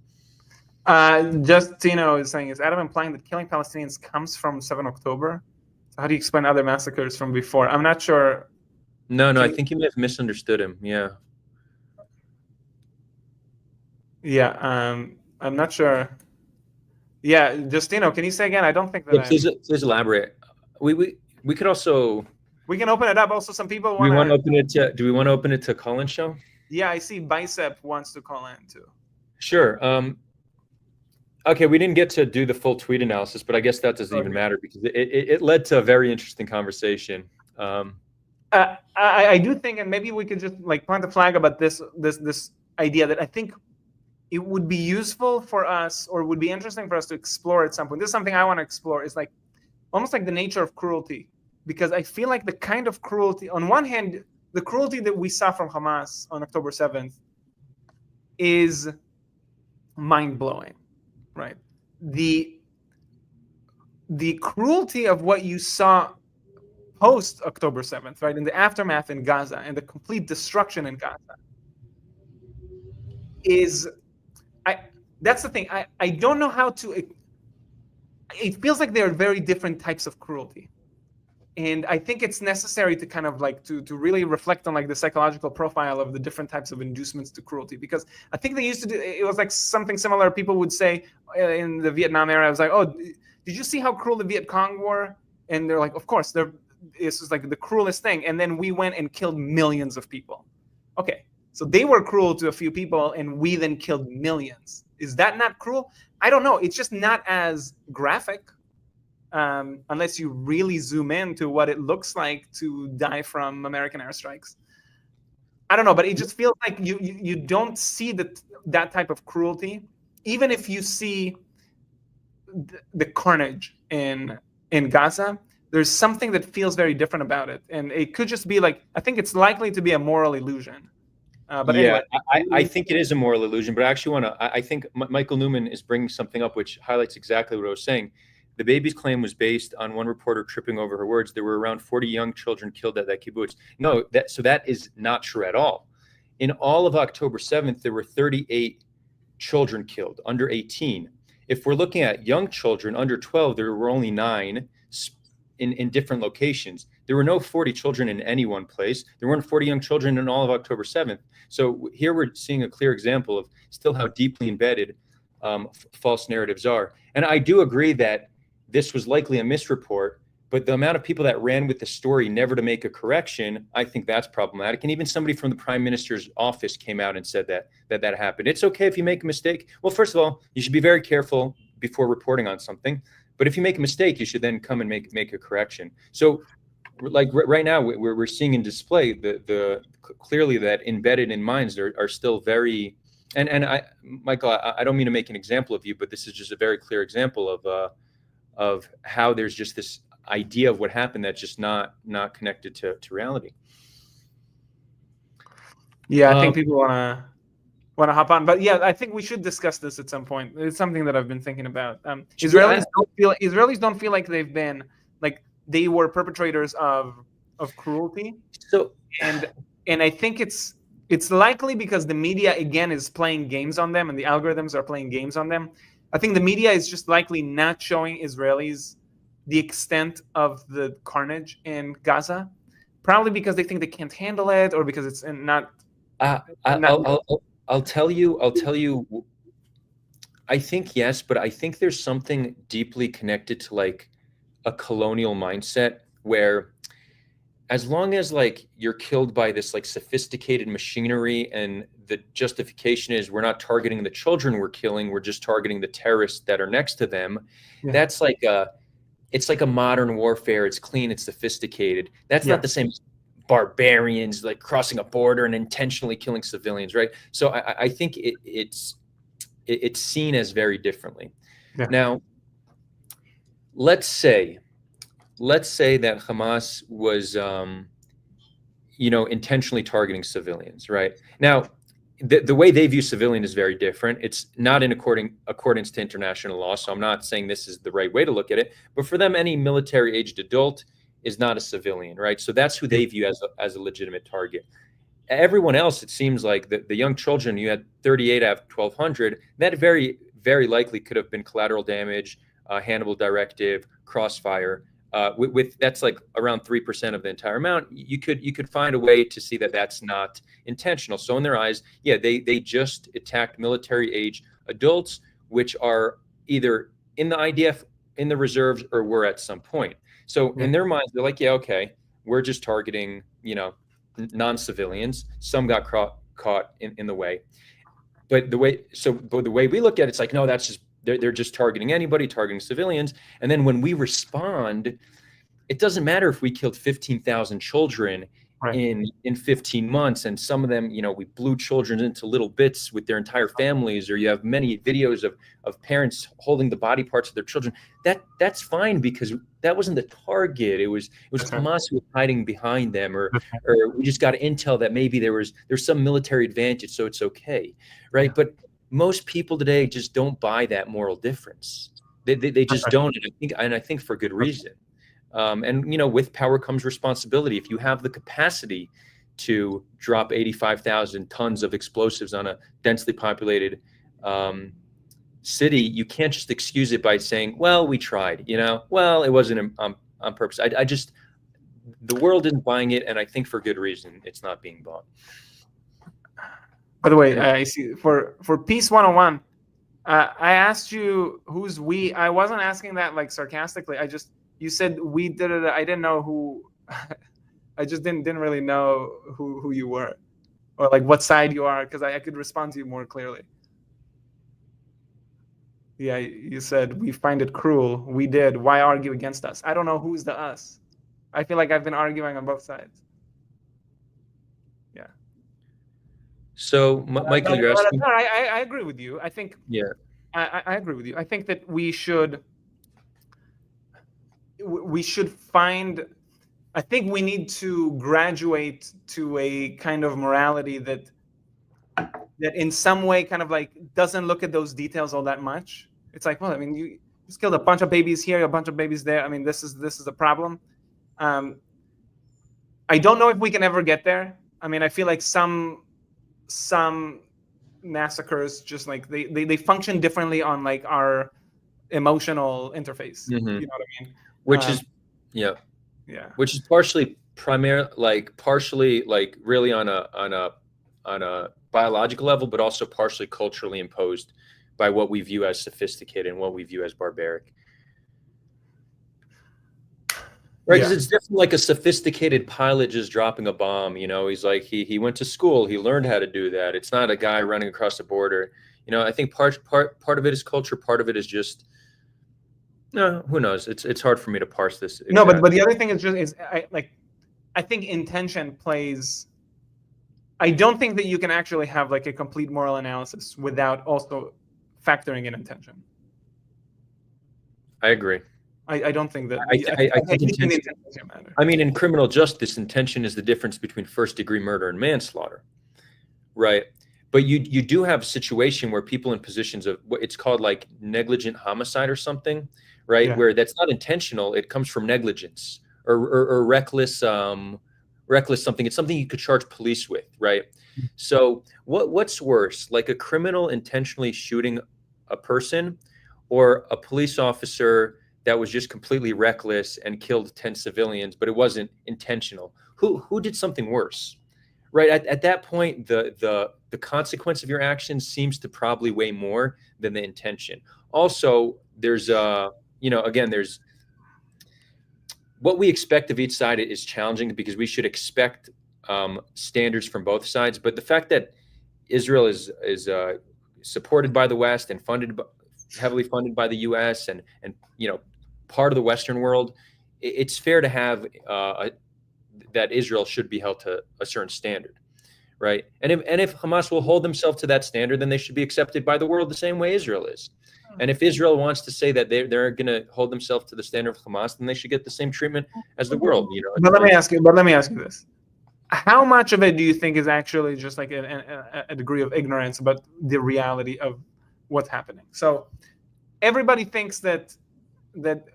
Justino is saying, is Adam implying that killing Palestinians comes from 7 October? So how do you explain other massacres from before? I'm not sure. No, I think you may have misunderstood him. Yeah. Yeah, I'm not sure. Yeah, Justino, can you say again? I don't think that. Yeah, please elaborate. We could also. We can open it up. Also, some people want. Do we want to open it to? Do we want to open it to call-in show? Yeah, I see. Bicep wants to call in too. Sure. Okay, we didn't get to do the full tweet analysis, but I guess that doesn't even matter because it led to a very interesting conversation. I do think, and maybe we could just like plant a flag about this idea that I think it would be useful for us, or would be interesting for us to explore at some point. This is something I want to explore, is like almost like the nature of cruelty, because I feel like the kind of cruelty, on one hand, the cruelty that we saw from Hamas on October 7th is mind-blowing, right? The cruelty of what you saw post October 7th, right, in the aftermath in Gaza and the complete destruction in Gaza is, that's the thing. I don't know how to. It feels like there are very different types of cruelty, and I think it's necessary to kind of like to really reflect on like the psychological profile of the different types of inducements to cruelty. Because I think they used to do. It was like something similar. People would say in the Vietnam era, I was like, "Oh, did you see how cruel the Viet Cong were?" And they're like, "Of course, this is like the cruelest thing." And then we went and killed millions of people. Okay, so they were cruel to a few people, and we then killed millions. Is that not cruel? I don't know. It's just not as graphic, unless you really zoom in to what it looks like to die from American airstrikes. I don't know, but it just feels like you don't see that type of cruelty, even if you see the carnage in Gaza. There's something that feels very different about it, and it could just be like, I think it's likely to be a moral illusion. But yeah, anyway. I think it is a moral illusion, but I actually want to. I think Michael Newman is bringing something up which highlights exactly what I was saying. The baby's claim was based on one reporter tripping over her words. There were around 40 young children killed at that kibbutz. No, that is not true at all. In all of October 7th, there were 38 children killed under 18. If we're looking at young children under 12, there were only 9. in different locations. There were no 40 children in any one place. There weren't 40 young children in all of October 7th. So here we're seeing a clear example of still how deeply embedded false narratives are. And I do agree that this was likely a misreport, but the amount of people that ran with the story never to make a correction, I think that's problematic. And even somebody from the prime minister's office came out and said that happened. It's okay if you make a mistake. Well, first of all, you should be very careful before reporting on something. But if you make a mistake, you should then come and make a correction. So like right now, we're seeing in display the clearly that embedded in minds are still very, and Michael, I don't mean to make an example of you, but this is just a very clear example of how there's just this idea of what happened that's just not connected to reality. Yeah, I think people want to hop on, but yeah, I think we should discuss this at some point. It's something that I've been thinking about. Israelis don't feel like they've been like they were perpetrators of cruelty. So and I think it's likely because the media again is playing games on them and the algorithms are playing games on them. I think the media is just likely not showing Israelis the extent of the carnage in Gaza, probably because they think they can't handle it or because it's not. I'll tell you. I think yes, but I think there's something deeply connected to like a colonial mindset where as long as like you're killed by this like sophisticated machinery and the justification is we're not targeting the children we're killing, we're just targeting the terrorists that are next to them. Yeah. That's like it's like a modern warfare. It's clean, it's sophisticated. That's not the same as barbarians like crossing a border and intentionally killing civilians, right? So I think it's seen as very differently. Yeah. Now, let's say that Hamas was, intentionally targeting civilians, right? Now, the way they view civilian is very different. It's not in accordance to international law, so I'm not saying this is the right way to look at it. But for them, any military-aged adult is not a civilian, right? So that's who they view as a legitimate target. Everyone else, it seems like the young children, you had 38 out of 1,200, that very, very likely could have been collateral damage, Hannibal Directive, crossfire. With that's like around 3% of the entire amount. You could find a way to see that that's not intentional. So in their eyes, yeah, they just attacked military age adults, which are either in the IDF, in the reserves, or were at some point. So in their minds, they're like, yeah, okay, we're just targeting, non-civilians. Some got caught in the way. But the way we look at it, it's like, no, that's just they're just targeting anybody, targeting civilians. And then when we respond, it doesn't matter if we killed 15,000 children in 15 months, and some of them, we blew children into little bits with their entire families, or you have many videos of parents holding the body parts of their children. That's fine because that wasn't the target. It was Hamas who was hiding behind them, or we just got intel that maybe there's some military advantage, so it's okay, right? But most people today just don't buy that moral difference. They just don't, and I think for good reason. And with power comes responsibility. If you have the capacity to drop 85,000 tons of explosives on a densely populated city, you can't just excuse it by saying, "Well, we tried." Well, it wasn't on purpose. The world isn't buying it, and I think for good reason. It's not being bought. By the way, I see for Peace 101, I asked you who's we. I wasn't asking that like sarcastically. You said we did it. I didn't know who. I just didn't really know who you were, or like what side you are, because I could respond to you more clearly. Yeah, you said we find it cruel. We did. Why argue against us? I don't know who's the us. I feel like I've been arguing on both sides. Yeah. So, Michael, you're asking. I agree with you. I think. Yeah. I agree with you. I think that we should find. I think we need to graduate to a kind of morality that in some way kind of like doesn't look at those details all that much. It's like, well, I mean, you just killed a bunch of babies here, a bunch of babies there. I mean, this is a problem. I don't know if we can ever get there. I mean, I feel like some massacres just like they function differently on like our emotional interface. Mm-hmm. You know what I mean? Which is Yeah. Yeah. Which is partially really on a biological level, but also partially culturally imposed by what we view as sophisticated and what we view as barbaric. Right, because it's definitely like a sophisticated pilot just dropping a bomb. He's like he went to school, he learned how to do that. It's not a guy running across the border. I think part of it is culture, part of it is just no. Who knows? It's hard for me to parse this. No, but the other thing is I think intention plays. I don't think that you can actually have like a complete moral analysis without also factoring in intention. I agree. I don't think that. I think intention matter. I mean, in criminal justice, intention is the difference between first-degree murder and manslaughter, right? But you do have a situation where people in positions of what it's called like negligent homicide or something, right? Yeah. Where that's not intentional; it comes from negligence or reckless something. It's something you could charge police with, right? Mm-hmm. So what's worse, like a criminal intentionally shooting a person, or a police officer that was just completely reckless and killed 10 civilians, but it wasn't intentional? Who did something worse, right? At that point, the consequence of your actions seems to probably weigh more than the intention. Also, there's there's what we expect of each side is challenging, because we should expect standards from both sides. But the fact that Israel is supported by the West and heavily funded by the U.S. and part of the Western world, it's fair to have that Israel should be held to a certain standard, right? And if Hamas will hold themselves to that standard, then they should be accepted by the world the same way Israel is. And if Israel wants to say that they're going to hold themselves to the standard of Hamas, then they should get the same treatment as the world. But let me ask you this: how much of it do you think is actually just like a degree of ignorance about the reality of what's happening? So everybody thinks that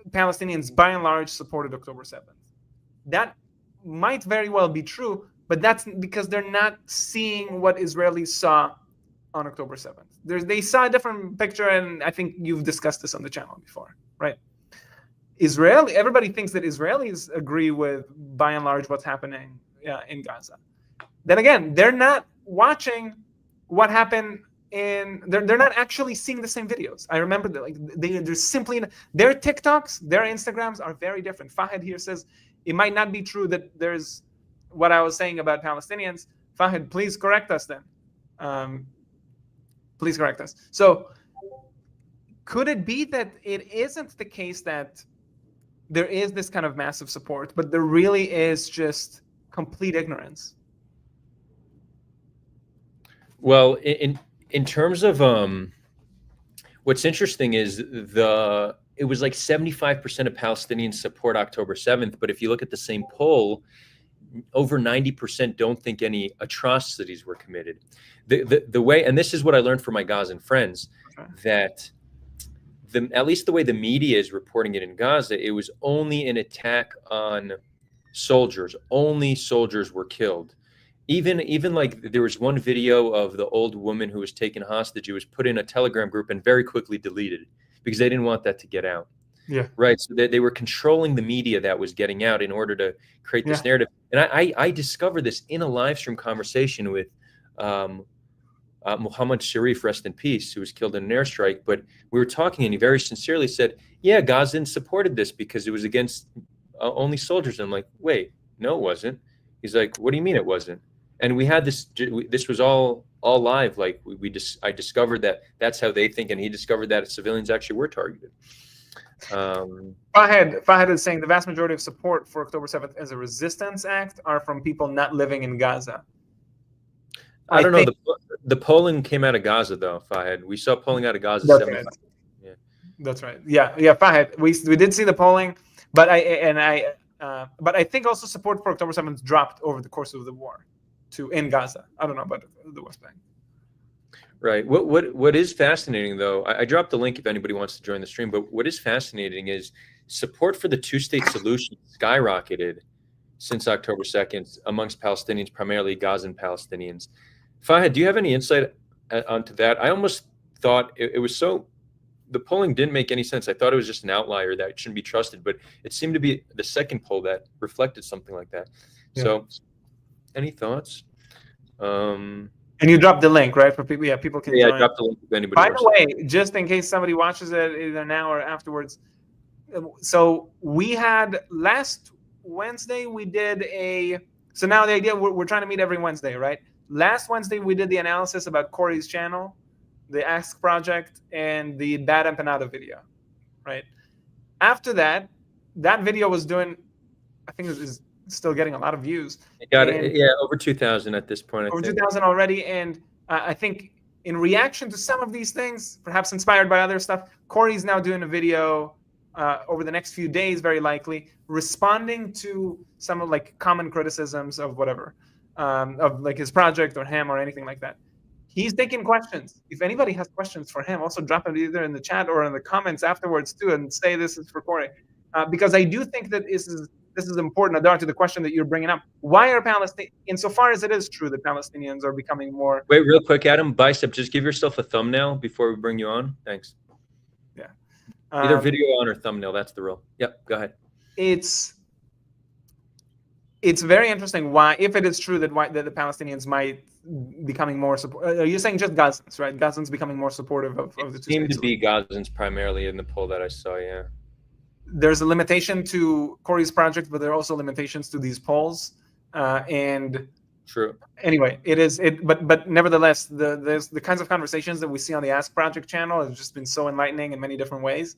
Palestinians, by and large, supported October 7th. That might very well be true, but that's because they're not seeing what Israelis saw on October 7th. They saw a different picture, and I think you've discussed this on the channel before, right? Everybody thinks that Israelis agree with, by and large, what's happening in Gaza. Then again, they're not watching what happened they're not actually seeing the same videos. I remember that they're simply, their TikToks, their Instagrams are very different. Fahad here says it might not be true that there's what I was saying about Palestinians. Fahad, please correct us then. Please correct us. So could it be that it isn't the case that there is this kind of massive support, but there really is just complete ignorance? Well, in terms of what's interesting is it was like 75% of Palestinians support October 7th, but if you look at the same poll, over 90% don't think any atrocities were committed. The way, and this is what I learned from my Gazan friends, that at least the way the media is reporting it in Gaza, it was only an attack on soldiers. Only soldiers were killed. Even like there was one video of the old woman who was taken hostage. It was put in a Telegram group and very quickly deleted because they didn't want that to get out. Yeah. Right. So they were controlling the media that was getting out in order to create this narrative. And I discovered this in a live stream conversation with Muhammad Sharif, rest in peace, who was killed in an airstrike. But we were talking, and he very sincerely said, yeah, Gazans supported this because it was against only soldiers. And I'm like, wait, no, it wasn't. He's like, what do you mean it wasn't? And we had this was all live. Like I discovered that that's how they think. And he discovered that civilians actually were targeted. Fahad is saying the vast majority of support for October 7th as a resistance act are from people not living in Gaza. I don't know. The polling came out of Gaza, though, Fahad. We saw polling out of Gaza. That's right. Yeah. That's right. Yeah, Fahad. We did see the polling, but I think also support for October 7th dropped over the course of the war in Gaza. I don't know about the West Bank. Right. What is fascinating, though, I dropped the link if anybody wants to join the stream, but what is fascinating is support for the two-state solution skyrocketed since October 2nd amongst Palestinians, primarily Gazan Palestinians. Fahad, do you have any insight onto that? I almost thought it was so the polling didn't make any sense. I thought it was just an outlier that shouldn't be trusted, but it seemed to be the second poll that reflected something like that. Yeah. So, any thoughts? And you dropped the link, right, for people? Yeah, people can join. I dropped the link if anybody By wants the way, just in case somebody watches it either now or afterwards, so we had last Wednesday we did a. So now the idea we're trying to meet every Wednesday, right? Last Wednesday we did the analysis about Corey's channel, the Ask Project, and the Bad Empanada video, right? After that, that video was doing, I think it is still getting a lot of views. It got it, yeah, over 2,000 at this point. Over 2,000 already, and I think in reaction to some of these things, perhaps inspired by other stuff, Corey's now doing a video over the next few days, very likely, responding to some of like common criticisms of whatever, of like his project or him or anything like that. He's taking questions. If anybody has questions for him, also drop it either in the chat or in the comments afterwards too, and say this is for Corey, because I do think that this is important, Adar, to the question that you're bringing up. Why are insofar as it is true that Palestinians are becoming more... Wait, real quick, Adam, Bicep, just give yourself a thumbnail before we bring you on. Thanks. Yeah. Either video on or thumbnail, that's the rule. Yep, go ahead. It's very interesting why, if it is true that the Palestinians might becoming more support. You're saying just Gazans, right? Gazans becoming more supportive of the two states. Seemed to be Gazans primarily in the poll that I saw, yeah. There's a limitation to Corey's project, but there are also limitations to these polls. And true. Anyway, but nevertheless, the kinds of conversations that we see on the Ask Project channel have just been so enlightening in many different ways.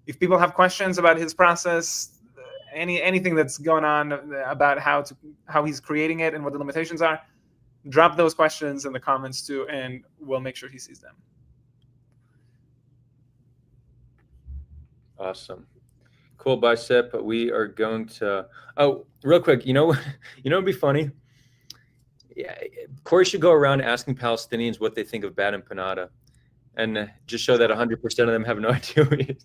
If people have questions about his process, anything that's going on about how he's creating it and what the limitations are, drop those questions in the comments too, and we'll make sure he sees them. Awesome. Cool, Bicep. We are going to, oh, real quick, you know it'd be funny? Yeah, Corey should go around asking Palestinians what they think of Bad Empanada, and just show that 100% of them have no idea who he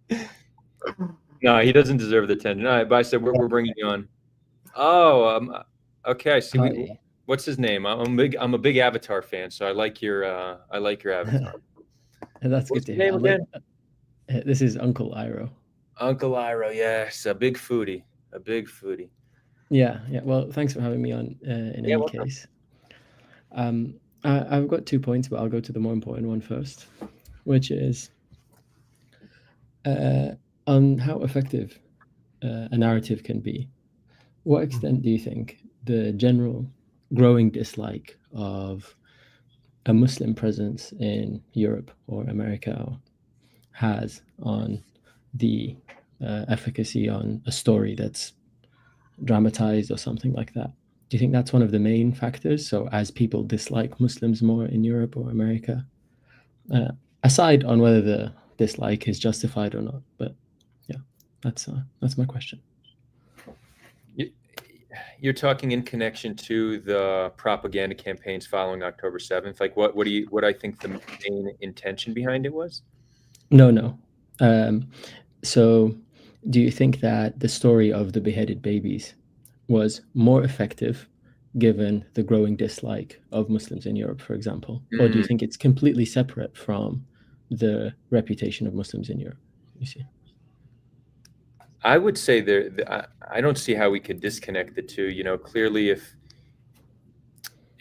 is. No, he doesn't deserve the attention. All right, Bicep, we're bringing you on. Oh, okay, I see. What's his name? I'm a big Avatar fan, so I like your Avatar. That's What's good to his name hear. again? This is Uncle Iro. Uncle Iro, yes, a big foodie. Yeah. Well, thanks for having me on. In any case, I've got 2 points, but I'll go to the more important one first, which is on how effective a narrative can be. What extent do you think the general growing dislike of a Muslim presence in Europe or America has on the efficacy on a story that's dramatized or something like that? Do you think that's one of the main factors? So as people dislike Muslims more in Europe or America, aside on whether the dislike is justified or not, but yeah, that's my question. You're talking in connection to the propaganda campaigns following October 7th. Like, what I think the main intention behind it was? No. So do you think that the story of the beheaded babies was more effective given the growing dislike of Muslims in Europe, for example? Or do you think it's completely separate from the reputation of Muslims in Europe? You see? I would say I don't see how we could disconnect the two. Clearly,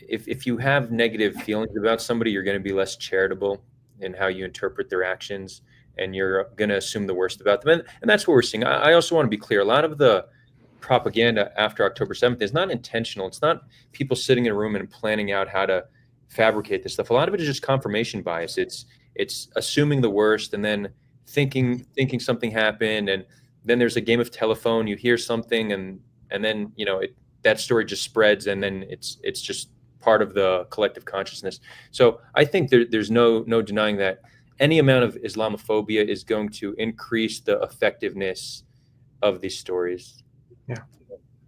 if you have negative feelings about somebody, you're going to be less charitable in how you interpret their actions, and you're going to assume the worst about them. And that's what we're seeing. I also want to be clear. A lot of the propaganda after October 7th is not intentional. It's not people sitting in a room and planning out how to fabricate this stuff. A lot of it is just confirmation bias. It's assuming the worst and then thinking something happened, and then there's a game of telephone. You hear something, and then that story just spreads, and then it's just part of the collective consciousness. So I think there's no denying that any amount of Islamophobia is going to increase the effectiveness of these stories. Yeah,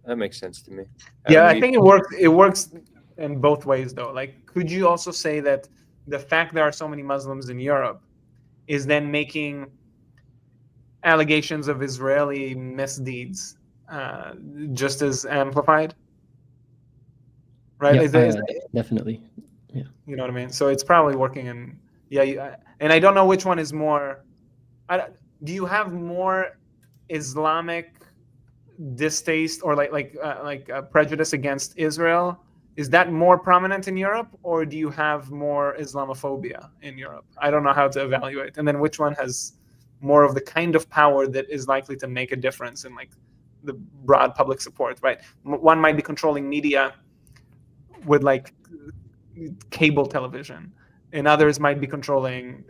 that makes sense to me. Yeah, I think it works in both ways, though. Like, could you also say that the fact there are so many Muslims in Europe is then making allegations of Israeli misdeeds just as amplified? Right? Yeah, definitely. Yeah. You know what I mean? So it's probably working in And I don't know which one is more. Do you have more Islamic distaste or prejudice against Israel? Is that more prominent in Europe, or do you have more Islamophobia in Europe? I don't know how to evaluate. And then which one has more of the kind of power that is likely to make a difference in like the broad public support, right? One might be controlling media with like cable television, and others might be controlling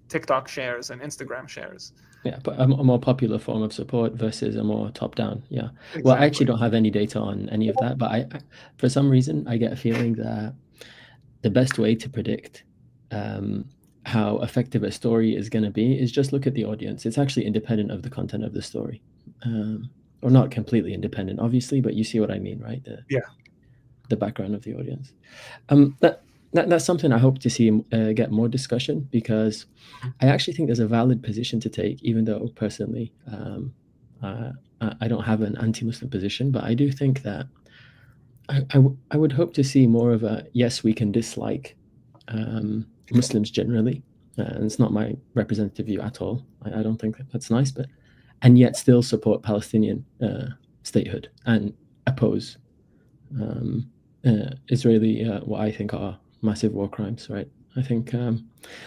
TikTok shares and Instagram shares. Yeah, but a more popular form of support versus a more top-down. Yeah. Exactly. Well, I actually don't have any data on any of that, but I for some reason, I get a feeling that the best way to predict how effective a story is going to be is just look at the audience. It's actually independent of the content of the story, or not completely independent, obviously, but you see what I mean, right? The background of the audience. That's something I hope to see get more discussion, because I actually think there's a valid position to take, even though personally I don't have an anti-Muslim position, but I do think that I would hope to see more of a, yes, we can dislike Muslims generally, and it's not my representative view at all. I don't think that's nice, and yet still support Palestinian statehood and oppose Israeli, what I think are massive war crimes, right? I think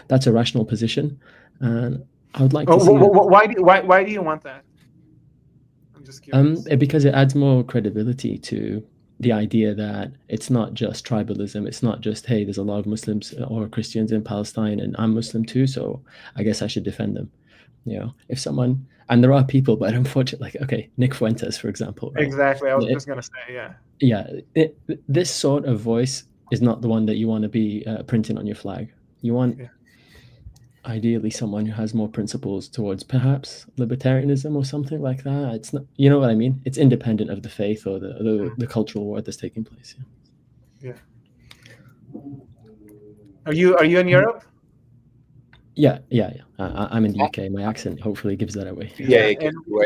that's a rational position, and I would like to see. Why do you want that? I'm just curious. Because it adds more credibility to the idea that it's not just tribalism. It's not just, hey, there's a lot of Muslims or Christians in Palestine, and I'm Muslim too, so I guess I should defend them. You know, if someone, and there are people, but unfortunately, like, okay, Nick Fuentes, for example. Right? Exactly. I was just gonna say, yeah. Yeah, this sort of voice is not the one that you want to be printing on your flag. You want, ideally, someone who has more principles towards perhaps libertarianism or something like that. It's not, you know what I mean? It's independent of the faith or the cultural war that's taking place. Yeah. Are you in Europe? Yeah. I'm in the UK. My accent hopefully gives that away. Yeah,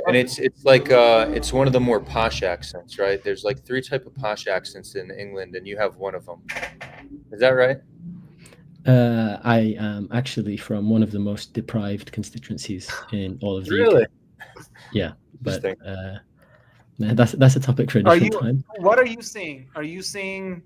and it's like it's one of the more posh accents, right? There's like 3 types of posh accents in England, and you have one of them. Is that right? I am actually from one of the most deprived constituencies in all of the UK. Yeah, but man, that's a topic for a different time. What are you seeing? Are you seeing?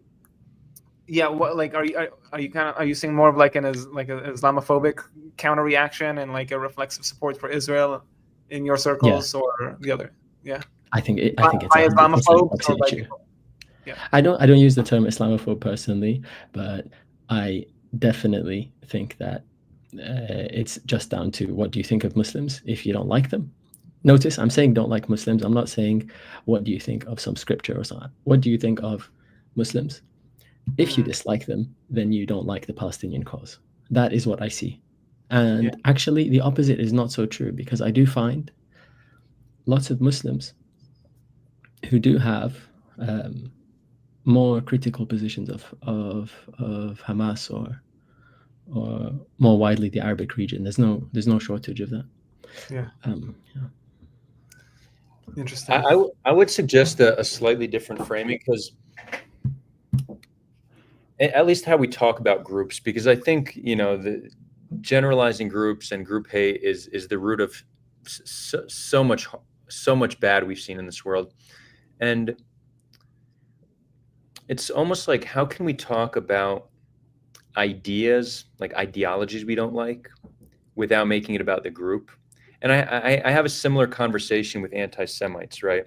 Yeah, what like are you seeing more of like an Islamophobic counter reaction and like a reflexive support for Israel in your circles, or the other? Yeah, I think it's Islamophobe. I don't use the term Islamophobe personally, but I definitely think that it's just down to what do you think of Muslims if you don't like them. Notice I'm saying don't like Muslims. I'm not saying what do you think of some scripture or something. What do you think of Muslims? If you dislike them, then you don't like the Palestinian cause. That is what I see. And actually, the opposite is not so true, because I do find lots of Muslims who do have more critical positions of Hamas or more widely the Arabic region. There's no shortage of that. Yeah. Interesting. I would suggest a slightly different framing, because at least how we talk about groups, because I think, you know, the generalizing groups and group hate is the root of so much bad we've seen in this world. And it's almost like, how can we talk about ideas, like ideologies we don't like, without making it about the group? And I have a similar conversation with anti-Semites, right?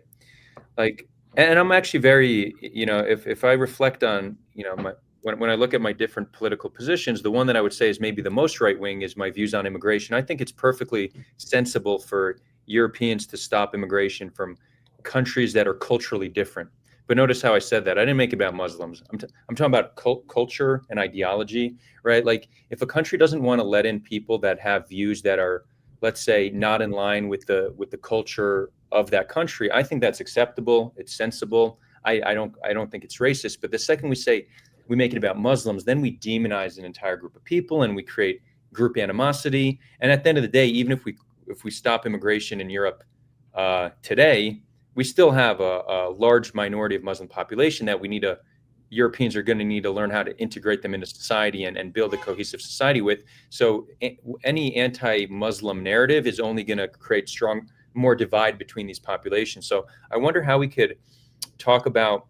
Like, and I'm actually very, you know, if I reflect on, you know, when I look at my different political positions, the one that I would say is maybe the most right-wing is my views on immigration. I think it's perfectly sensible for Europeans to stop immigration from countries that are culturally different. But notice how I said that. I didn't make it about Muslims. I'm talking about culture and ideology, right? Like, if a country doesn't want to let in people that have views that are, let's say, not in line with the culture of that country, I think that's acceptable. It's sensible. I don't think it's racist. But the second we say we make it about Muslims, then we demonize an entire group of people and we create group animosity. And at the end of the day, even if we stop immigration in Europe today, we still have a large minority of Muslim population that we need to Europeans are going to need to learn how to integrate them into society and build a cohesive society with. So any anti-Muslim narrative is only going to create more divide between these populations. So I wonder how we could talk about,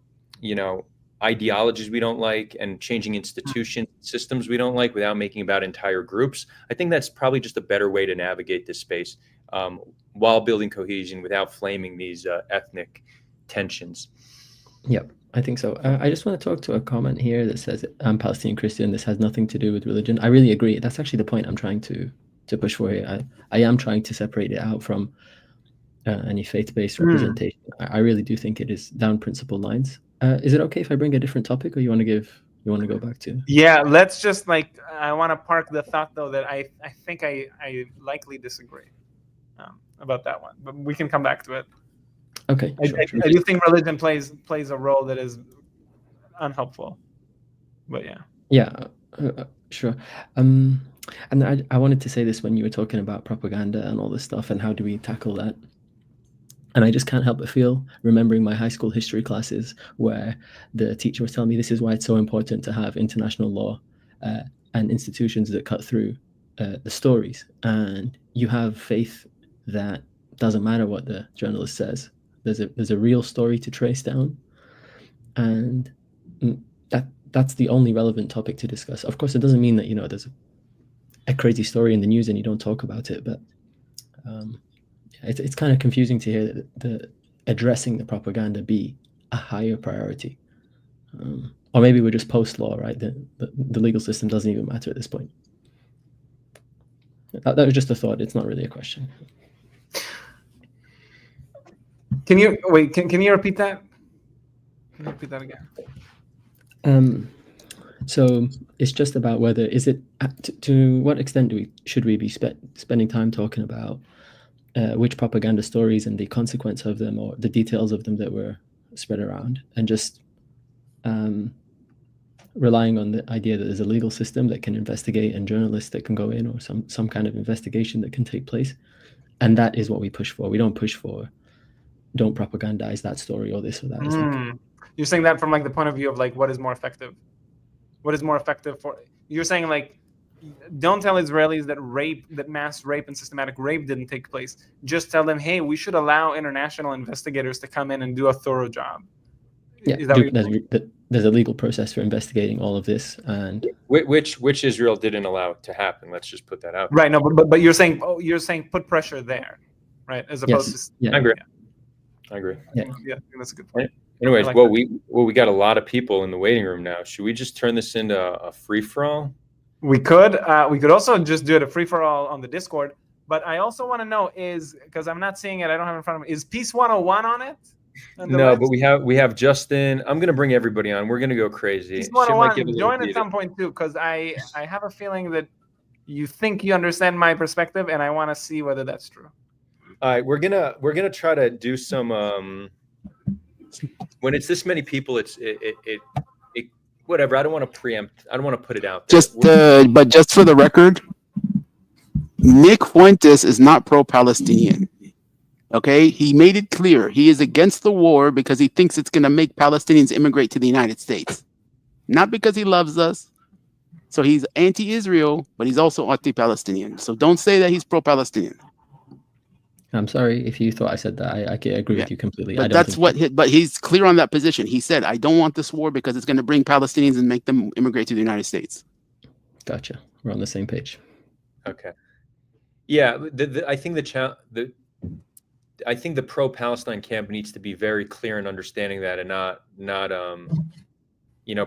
ideologies we don't like and changing institutions, systems we don't like without making about entire groups. I think that's probably just a better way to navigate this space while building cohesion without flaming these ethnic tensions. Yep, I think so. I just want to talk to a comment here that says I'm Palestinian Christian. This has nothing to do with religion. I really agree. That's actually the point I'm trying to push for here. I am trying to separate it out from any faith-based representation. I really do think it is down principle lines. Is it okay if I bring a different topic, or you want to go back to? Yeah, let's just I want to park the thought though that I think I likely disagree about that one, but we can come back to it. Okay. Sure. I do think religion plays a role that is unhelpful, but yeah. Yeah, sure. And I wanted to say this when you were talking about propaganda and all this stuff and how do we tackle that. And I just can't help but feel, remembering my high school history classes where the teacher was telling me this is why it's so important to have international law and institutions that cut through the stories. And you have faith that doesn't matter what the journalist says. There's a real story to trace down. And that's the only relevant topic to discuss. Of course, it doesn't mean that, there's a crazy story in the news and you don't talk about it, but it's kind of confusing to hear that the addressing the propaganda be a higher priority. Or maybe we're just post-law, right? The legal system doesn't even matter at this point. That was just a thought. It's not really a question. Can you repeat that? Can you repeat that again? So it's just about whether to what extent should we be spending time talking about which propaganda stories and the consequence of them or the details of them that were spread around, and just relying on the idea that there's a legal system that can investigate and journalists that can go in, or some kind of investigation that can take place. And that is what we push for. We don't push for don't propagandize that story or this or that. You're saying that from the point of view of what is more effective? What is more effective for? You're saying don't tell Israelis that mass rape and systematic rape didn't take place. Just tell them, hey, we should allow international investigators to come in and do a thorough job. Yeah, there's a legal process for investigating all of this, and which Israel didn't allow it to happen. Let's just put that out. Right. No, but you're saying put pressure there, right? As opposed to. Yeah. I agree. Yeah, that's a good point. Anyways, we got a lot of people in the waiting room now. Should we just turn this into a free-for-all? We could also just do it a free-for-all on the Discord. But I also want to know because I'm not seeing it, I don't have it in front of me. Is Peace 101 on it? No, but we have Justin. I'm gonna bring everybody on. We're gonna go crazy. Peace 101, join at some point too, because I have a feeling that you think you understand my perspective, and I want to see whether that's true. All right, we're gonna try to do some. When it's this many people, it whatever. I don't want to preempt. I don't want to put it out there. But just for the record, Nick Fuentes is not pro-Palestinian. Okay, he made it clear he is against the war because he thinks it's going to make Palestinians immigrate to the United States, not because he loves us. So he's anti-Israel, but he's also anti-Palestinian. So don't say that he's pro-Palestinian. I'm sorry if you thought I said that. I agree with you completely. But but he's clear on that position. He said, I don't want this war because it's going to bring Palestinians and make them immigrate to the United States. Gotcha. We're on the same page. Okay. Yeah, I think I think the pro-Palestine camp needs to be very clear in understanding that and not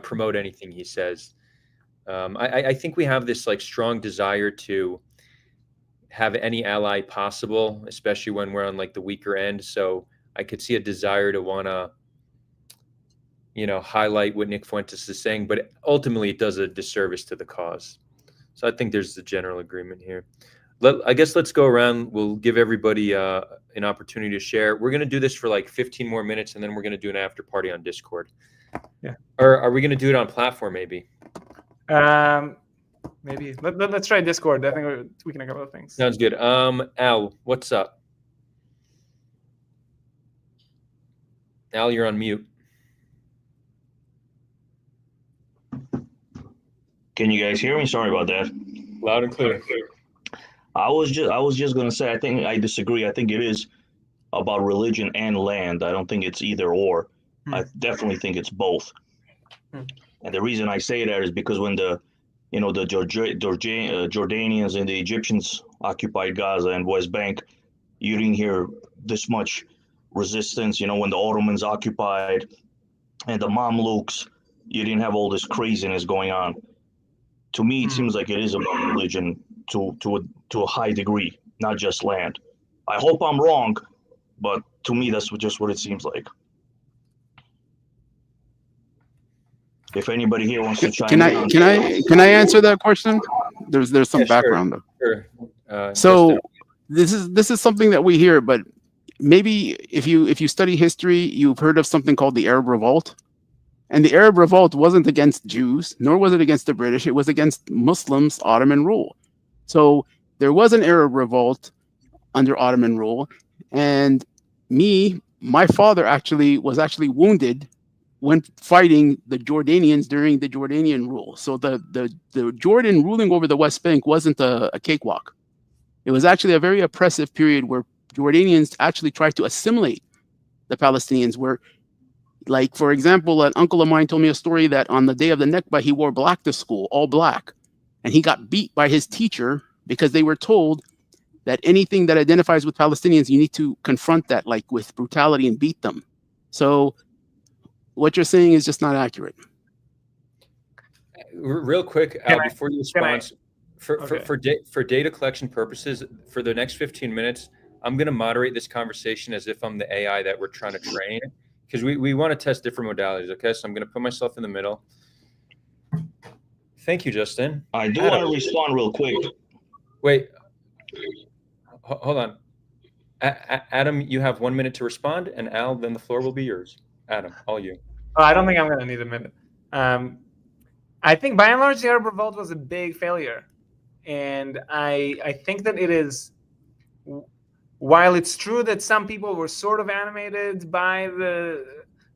promote anything he says. I think we have this strong desire to have any ally possible, especially when we're on the weaker end. So I could see a desire to want to, highlight what Nick Fuentes is saying, but ultimately it does a disservice to the cause. So I think there's a general agreement here. I guess let's go around. We'll give everybody an opportunity to share. We're going to do this for 15 more minutes, and then we're going to do an after party on Discord. Yeah. Or are we going to do it on platform maybe? Maybe. Let's try Discord. I think we're tweaking a couple of things. Sounds good. Al, what's up? Al, you're on mute. Can you guys hear me? Sorry about that. Loud and clear. I was just gonna say I think I disagree. I think it is about religion and land. I don't think it's either or. I definitely think it's both. And the reason I say that is because when the Jordanians and the Egyptians occupied Gaza and West Bank, you didn't hear this much resistance. When the Ottomans occupied and the Mamluks, you didn't have all this craziness going on. To me, it seems like it is about religion to a high degree, not just land. I hope I'm wrong, but to me, that's just what it seems like. If anybody here wants to chime in, can I answer that question? There's some background though. Sure. So this is something that we hear, but maybe if you study history, you've heard of something called the Arab Revolt. And the Arab Revolt wasn't against Jews, nor was it against the British. It was against Muslims' Ottoman rule. So there was an Arab Revolt under Ottoman rule, and my father was actually wounded when fighting the Jordanians during the Jordanian rule. So the Jordan ruling over the West Bank wasn't a cakewalk. It was actually a very oppressive period where Jordanians actually tried to assimilate the Palestinians. Where, like, for example, an uncle of mine told me a story that on the day of the Nakba, he wore black to school, all black. And he got beat by his teacher because they were told that anything that identifies with Palestinians, you need to confront that, like, with brutality and beat them. So what you're saying is just not accurate. Real quick, Al, before you respond, for data collection purposes, for the next 15 minutes, I'm going to moderate this conversation as if I'm the AI that we're trying to train, because we want to test different modalities. Okay, so I'm going to put myself in the middle. Thank you, Justin. I do want to respond real quick. Wait, hold on. Adam, you have 1 minute to respond, and Al, then the floor will be yours. Adam, all you. Oh, I don't think I'm going to need a minute. I think by and large, the Arab Revolt was a big failure. And I think that it is, while it's true that some people were sort of animated by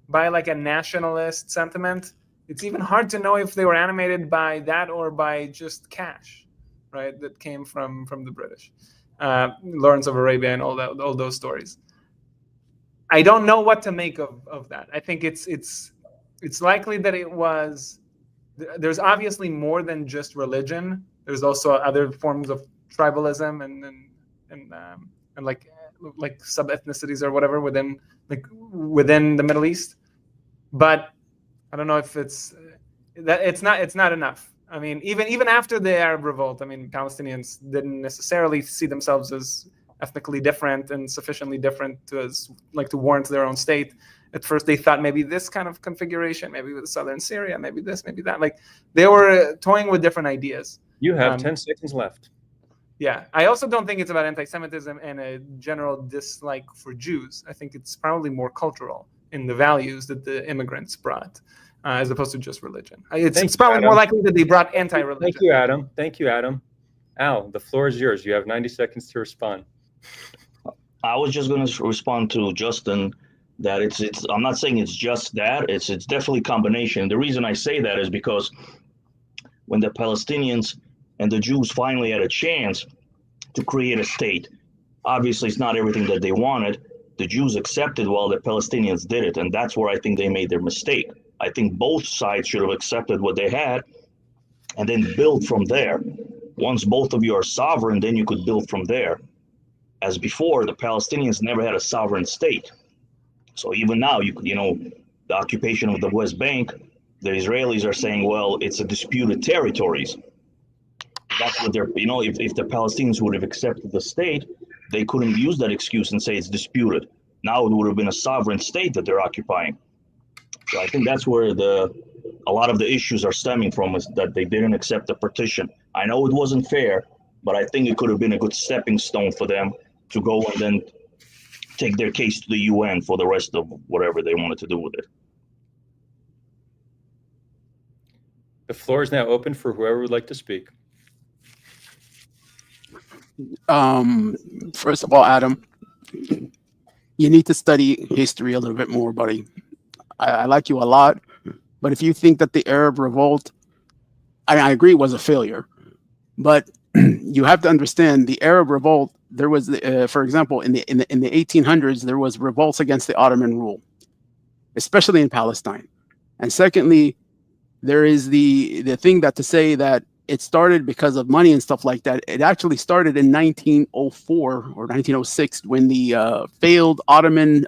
like a nationalist sentiment, it's even hard to know if they were animated by that or by just cash, right? That came from the British, Lawrence of Arabia and all those stories. I don't know what to make of that. I think it's likely that it was. There's obviously more than just religion. There's also other forms of tribalism and like sub ethnicities or whatever within the Middle East. But I don't know if it's not enough. I mean, even after the Arab Revolt, I mean, Palestinians didn't necessarily see themselves as ethnically different and sufficiently different to warrant their own state. At first, they thought maybe this kind of configuration, maybe with southern Syria, maybe this, maybe that. Like, they were toying with different ideas. You have 10 seconds left. Yeah. I also don't think it's about anti-Semitism and a general dislike for Jews. I think it's probably more cultural in the values that the immigrants brought, as opposed to just religion. It's probably more likely that they brought anti-religion. Thank you, Adam. Thank you, Adam. Al, the floor is yours. You have 90 seconds to respond. I was just going to respond to Justin that it's I'm not saying it's just that, it's definitely a combination. The reason I say that is because when the Palestinians and the Jews finally had a chance to create a state, obviously it's not everything that they wanted. The Jews accepted while the Palestinians did it, and that's where I think they made their mistake. I think both sides should have accepted what they had and then build from there. Once both of you are sovereign, then you could build from there. As before, the Palestinians never had a sovereign state. So even now, the occupation of the West Bank, the Israelis are saying, well, it's a disputed territories. That's what they're, if the Palestinians would have accepted the state, they couldn't use that excuse and say it's disputed. Now it would have been a sovereign state that they're occupying. So I think that's where a lot of the issues are stemming from, is that they didn't accept the partition. I know it wasn't fair, but I think it could have been a good stepping stone for them to go and then take their case to the UN for the rest of whatever they wanted to do with it. The floor is now open for whoever would like to speak. First of all, Adam, you need to study history a little bit more, buddy. I like you a lot, but if you think that the Arab Revolt I agree it was a failure, but you have to understand the Arab revolt. There was, for example, in the 1800s, there was revolts against the Ottoman rule, especially in Palestine. And secondly, there is the thing that to say that it started because of money and stuff like that. It actually started in 1904 or 1906 when the failed Ottoman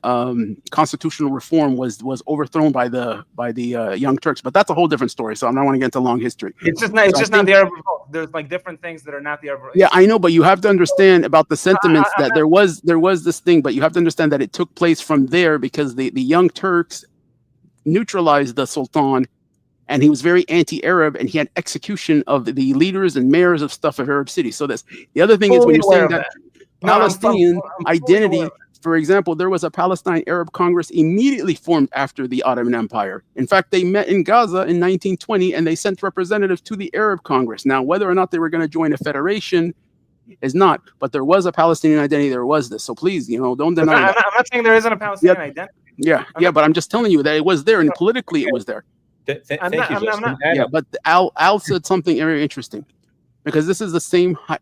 constitutional reform was overthrown by the Young Turks. But that's a whole different story. So I don't want to get into long history. It's just not. It's just not the Arab Revolt. There's like different things that are not the Arab Revolt. Yeah, I know, but you have to understand about the sentiments that there was this thing, but you have to understand that it took place from there because the Young Turks neutralized the Sultan. And he was very anti-Arab, and he had execution of the leaders and mayors of stuff of Arab cities. So the other thing is when you're saying that Palestinian identity, for example, there was a Palestine Arab Congress immediately formed after the Ottoman Empire. In fact, they met in Gaza in 1920, and they sent representatives to the Arab Congress. Now, whether or not they were going to join a federation is not, but there was a Palestinian identity. There was this. So please, don't deny that. I'm not saying there isn't a Palestinian identity. Yeah, but I'm just telling you that it was there, and politically it was there. Thank you, Justin. Yeah, but Al said something very interesting because this is the same, Wait.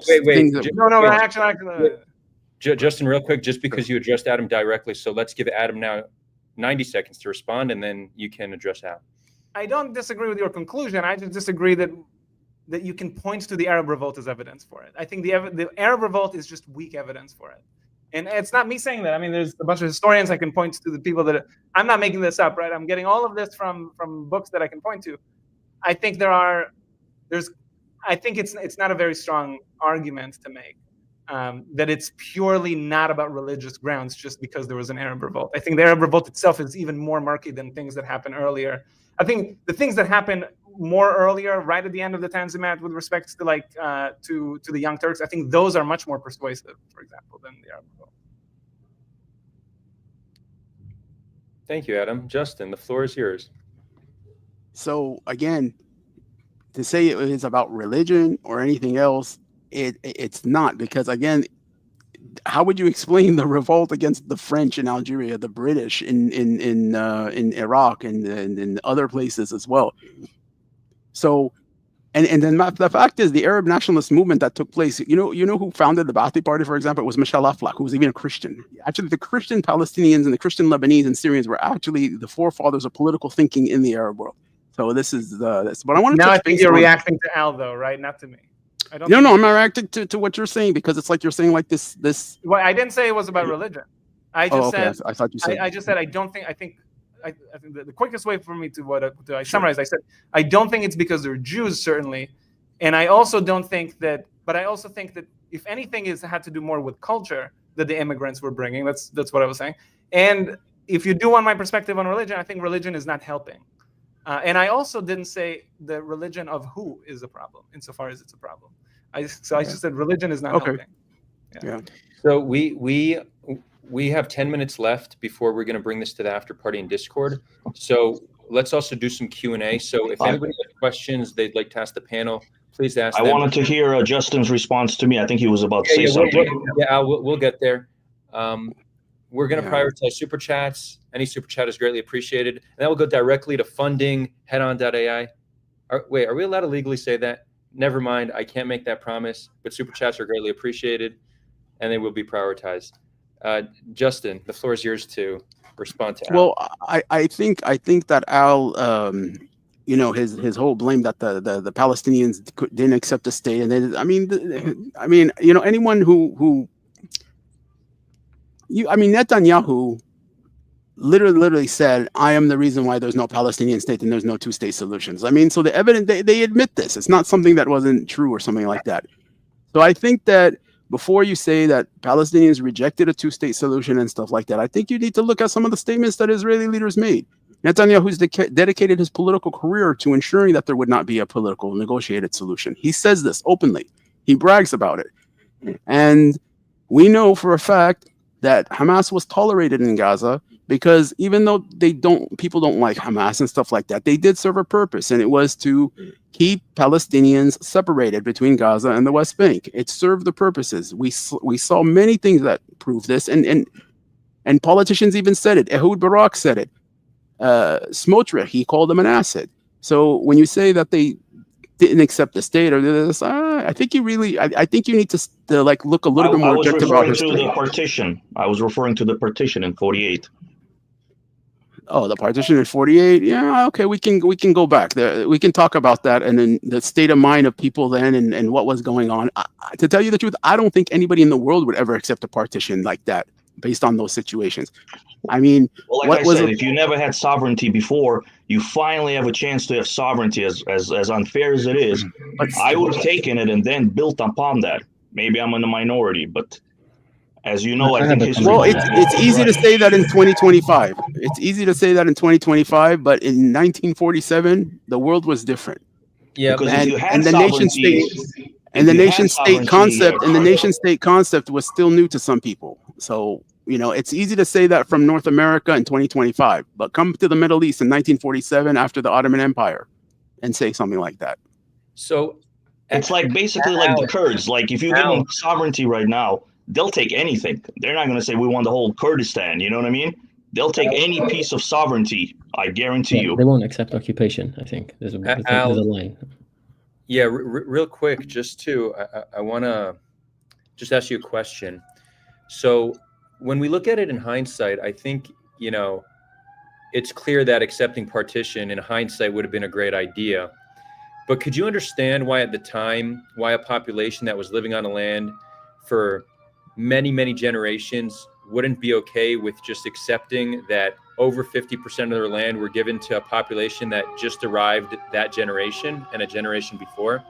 thing that, Actually, Justin, real quick, just because you addressed Adam directly, so let's give Adam now 90 seconds to respond, and then you can address Al. I don't disagree with your conclusion. I just disagree that you can point to the Arab Revolt as evidence for it. I think the Arab Revolt is just weak evidence for it. And it's not me saying that. I mean, there's a bunch of historians I can point to, the people that I'm not making this up, right? I'm getting all of this from books that I can point to. I think I think it's not a very strong argument to make that it's purely not about religious grounds just because there was an Arab Revolt. I think the Arab Revolt itself is even more murky than things that happened earlier. I think the things that happened more earlier, right at the end of the Tanzimat, with respect to to the Young Turks, I think those are much more persuasive, for example, than the Arab Revolt. Thank you, Adam. Justin, the floor is yours. So again, to say it is about religion or anything else, it's not, because again, how would you explain the revolt against the French in Algeria, the British in Iraq, and in other places as well? So, and then the fact is, the Arab nationalist movement that took place, you know who founded the Ba'athi Party, for example? It was Michel Aflaq, who was even a Christian. Actually, the Christian Palestinians and the Christian Lebanese and Syrians were actually the forefathers of political thinking in the Arab world. So this is this. But I want to now I think you're reacting to Al, though, right? Not to me. No, I'm not reacting to what you're saying, because it's like you're saying like this. Well, I didn't say it was about religion. I just said. I thought you said. I just said I don't think. I think the quickest way for me to summarize. I said I don't think it's because they're Jews, certainly, and I also don't think that. But I also think that if anything, had to do more with culture that the immigrants were bringing. That's what I was saying. And if you do want my perspective on religion, I think religion is not helping. And I also didn't say the religion of who is a problem, insofar as it's a problem. I just said religion is not helping. Yeah. So we have 10 minutes left before we're going to bring this to the after party in Discord. So let's also do some Q&A. So if anybody has questions they'd like to ask the panel, please ask them. I wanted to hear Justin's response to me. I think he was about to say something. We'll get there. We're going to prioritize super chats. Any super chat is greatly appreciated. And that will go directly to funding HeadOn.ai. Are we allowed to legally say that? Never mind. I can't make that promise, but super chats are greatly appreciated and they will be prioritized. Justin, the floor is yours to respond to Al. Well, I think that Al, his whole blame that the Palestinians didn't accept the state. And then, anyone who Netanyahu literally said, I am the reason why there's no Palestinian state and there's no two-state solutions. I mean, so the evidence, they admit this. It's not something that wasn't true or something like that. So I think that before you say that Palestinians rejected a two-state solution and stuff like that, I think you need to look at some of the statements that Israeli leaders made. Netanyahu's dedicated his political career to ensuring that there would not be a political negotiated solution. He says this openly. He brags about it. And we know for a fact that Hamas was tolerated in Gaza because even though people don't like Hamas and stuff like that, they did serve a purpose, and it was to keep Palestinians separated between Gaza and the West Bank. It served the purposes. We saw many things that prove this, and politicians even said it. Ehud Barak said it. Smotrich, he called them an asset. So when you say that didn't accept the state or this. I think you really, I think you need to like look a little bit more I was objective about referring to history. the partition. I was referring to the partition in 48. Oh, the partition in 48. Yeah, okay, we can go back there. We can talk about that and then the state of mind of people then and what was going on. To tell you the truth, I don't think anybody in the world would ever accept a partition like that based on those situations. I mean, well, like I said, if you never had sovereignty before, you finally have a chance to have sovereignty. As unfair as it is, I would have taken it and then built upon that. Maybe I'm in the minority, but as you know, I think history. Well, it's easy to say that in 2025. It's easy to say that in 2025, but in 1947, the world was different. Yeah, because and the nation state and the nation state concept and the nation state concept was still new to some people. So, you know, it's easy to say that from North America in 2025, but come to the Middle East in 1947 after the Ottoman Empire and say something like that. So it's like basically like the Kurds. Like if you give them sovereignty right now, they'll take anything. They're not going to say we want the whole Kurdistan. You know what I mean? They'll take any piece of sovereignty. I guarantee you. They won't accept occupation. I think there's a line. Yeah, real quick, just to I want to just ask you a question. So when we look at it in hindsight, I think, you know, it's clear that accepting partition in hindsight would have been a great idea. But could you understand why at the time, why a population that was living on a land for many, many generations wouldn't be okay with just accepting that over 50% of their land were given to a population that just arrived that generation and a generation before?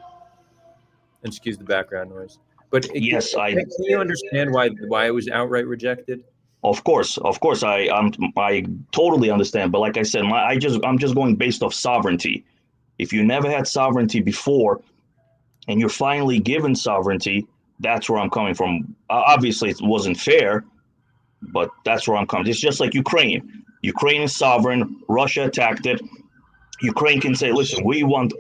And excuse the background noise. But yes, can you understand why it was outright rejected? Of course, I totally understand. But like I said, I'm just going based off sovereignty. If you never had sovereignty before, and you're finally given sovereignty, that's where I'm coming from. Obviously, it wasn't fair, but that's where I'm coming. It's just like Ukraine. Ukraine is sovereign. Russia attacked it. Ukraine can say, listen, we want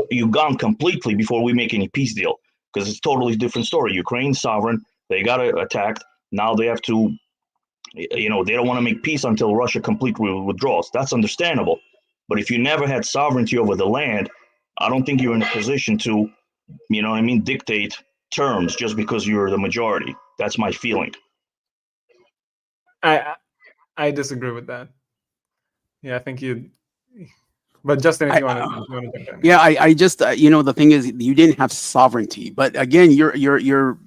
Uganda completely before we make any peace deal, because it's a totally different story. Ukraine's sovereign. They got attacked. Now they have to, you know, they don't want to make peace until Russia completely withdraws. That's understandable. But if you never had sovereignty over the land, I don't think you're in a position to, you know what I mean, dictate terms just because you're the majority. That's my feeling. I disagree with that. Yeah, I think you. But Justin, if you want to jump in. Yeah, I just you know, the thing is, you didn't have sovereignty, but again, you're.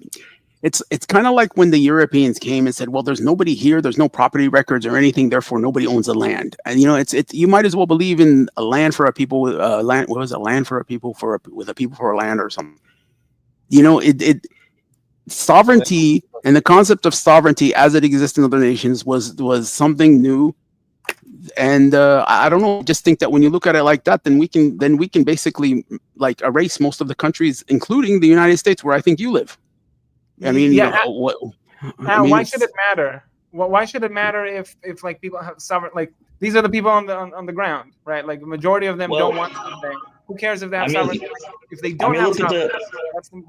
It's kind of like when the Europeans came and said, well, there's nobody here, there's no property records or anything, therefore nobody owns the land. And you know, it's you might as well believe in a land for a people, land. What was it? Land for a people with a people for a land or something. You know, sovereignty and the concept of sovereignty as it exists in other nations was something new. And I don't know, just think that when you look at it like that, then we can basically like erase most of the countries, including the United States, where I think you live. I mean, yeah. Why should it matter? Why should it matter if like people have sovereign, like these are the people on the ground, right? Like the majority of them don't want something. Who cares if they have sovereignty? If they don't have sovereignty,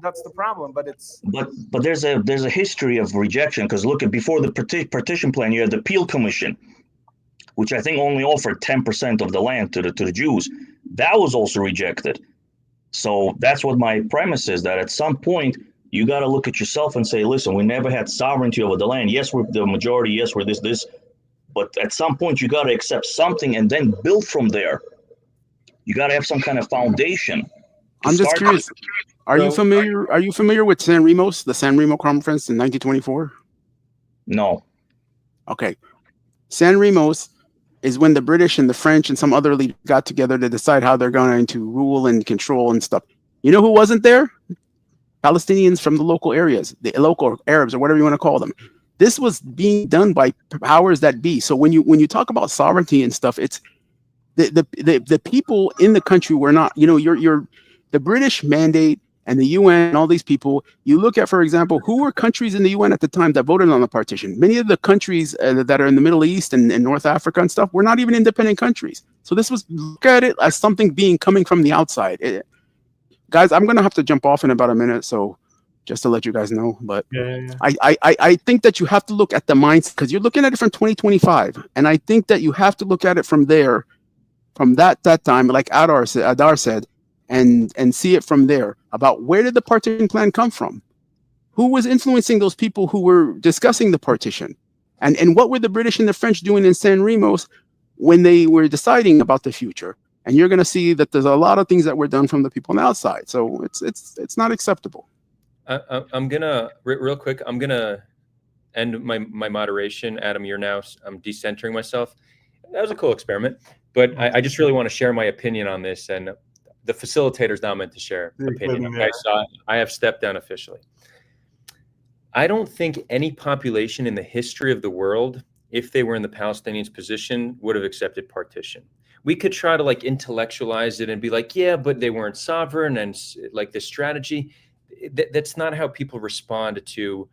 that's the problem. But there's a history of rejection, because look at before the partition plan, you had the Peel Commission, which I think only offered 10% of the land to the Jews. That was also rejected. So that's what my premise is, that at some point you got to look at yourself and say, listen, we never had sovereignty over the land. Yes, we're the majority. Yes, we're this. But at some point, you got to accept something and then build from there. You got to have some kind of foundation. I'm just curious. Are you familiar with San Remos, the San Remo Conference in 1924? No. Okay. San Remos is when the British and the French and some other leaders got together to decide how they're going to rule and control and stuff. You know who wasn't there? Palestinians from the local areas, the local Arabs or whatever you want to call them. This was being done by powers that be. So when you talk about sovereignty and stuff, it's the people in the country were not, you know, you're the British mandate and the UN and all these people. You look at, for example, who were countries in the UN at the time that voted on the partition. Many of the countries that are in the Middle East and North Africa and stuff were not even independent countries. So this was, look at it as something coming from the outside. Guys, I'm going to have to jump off in about a minute, so just to let you guys know. But yeah. I think that you have to look at the mindset, because you're looking at it from 2025. And I think that you have to look at it from there, from that time, like Adar said, and see it from there about where did the partition plan come from? Who was influencing those people who were discussing the partition? And what were the British and the French doing in San Remos when they were deciding about the future? And you're going to see that there's a lot of things that were done from the people on the outside. So it's not acceptable. I'm gonna real quick. I'm gonna end my moderation. Adam, I'm decentering myself. That was a cool experiment, but I just really want to share my opinion on this. And the facilitator's not meant to share opinion. Okay, so I have stepped down officially. I don't think any population in the history of the world, if they were in the Palestinians' position, would have accepted partition. We could try to like intellectualize it and be like, yeah, but they weren't sovereign and like this strategy. That's not how people respond to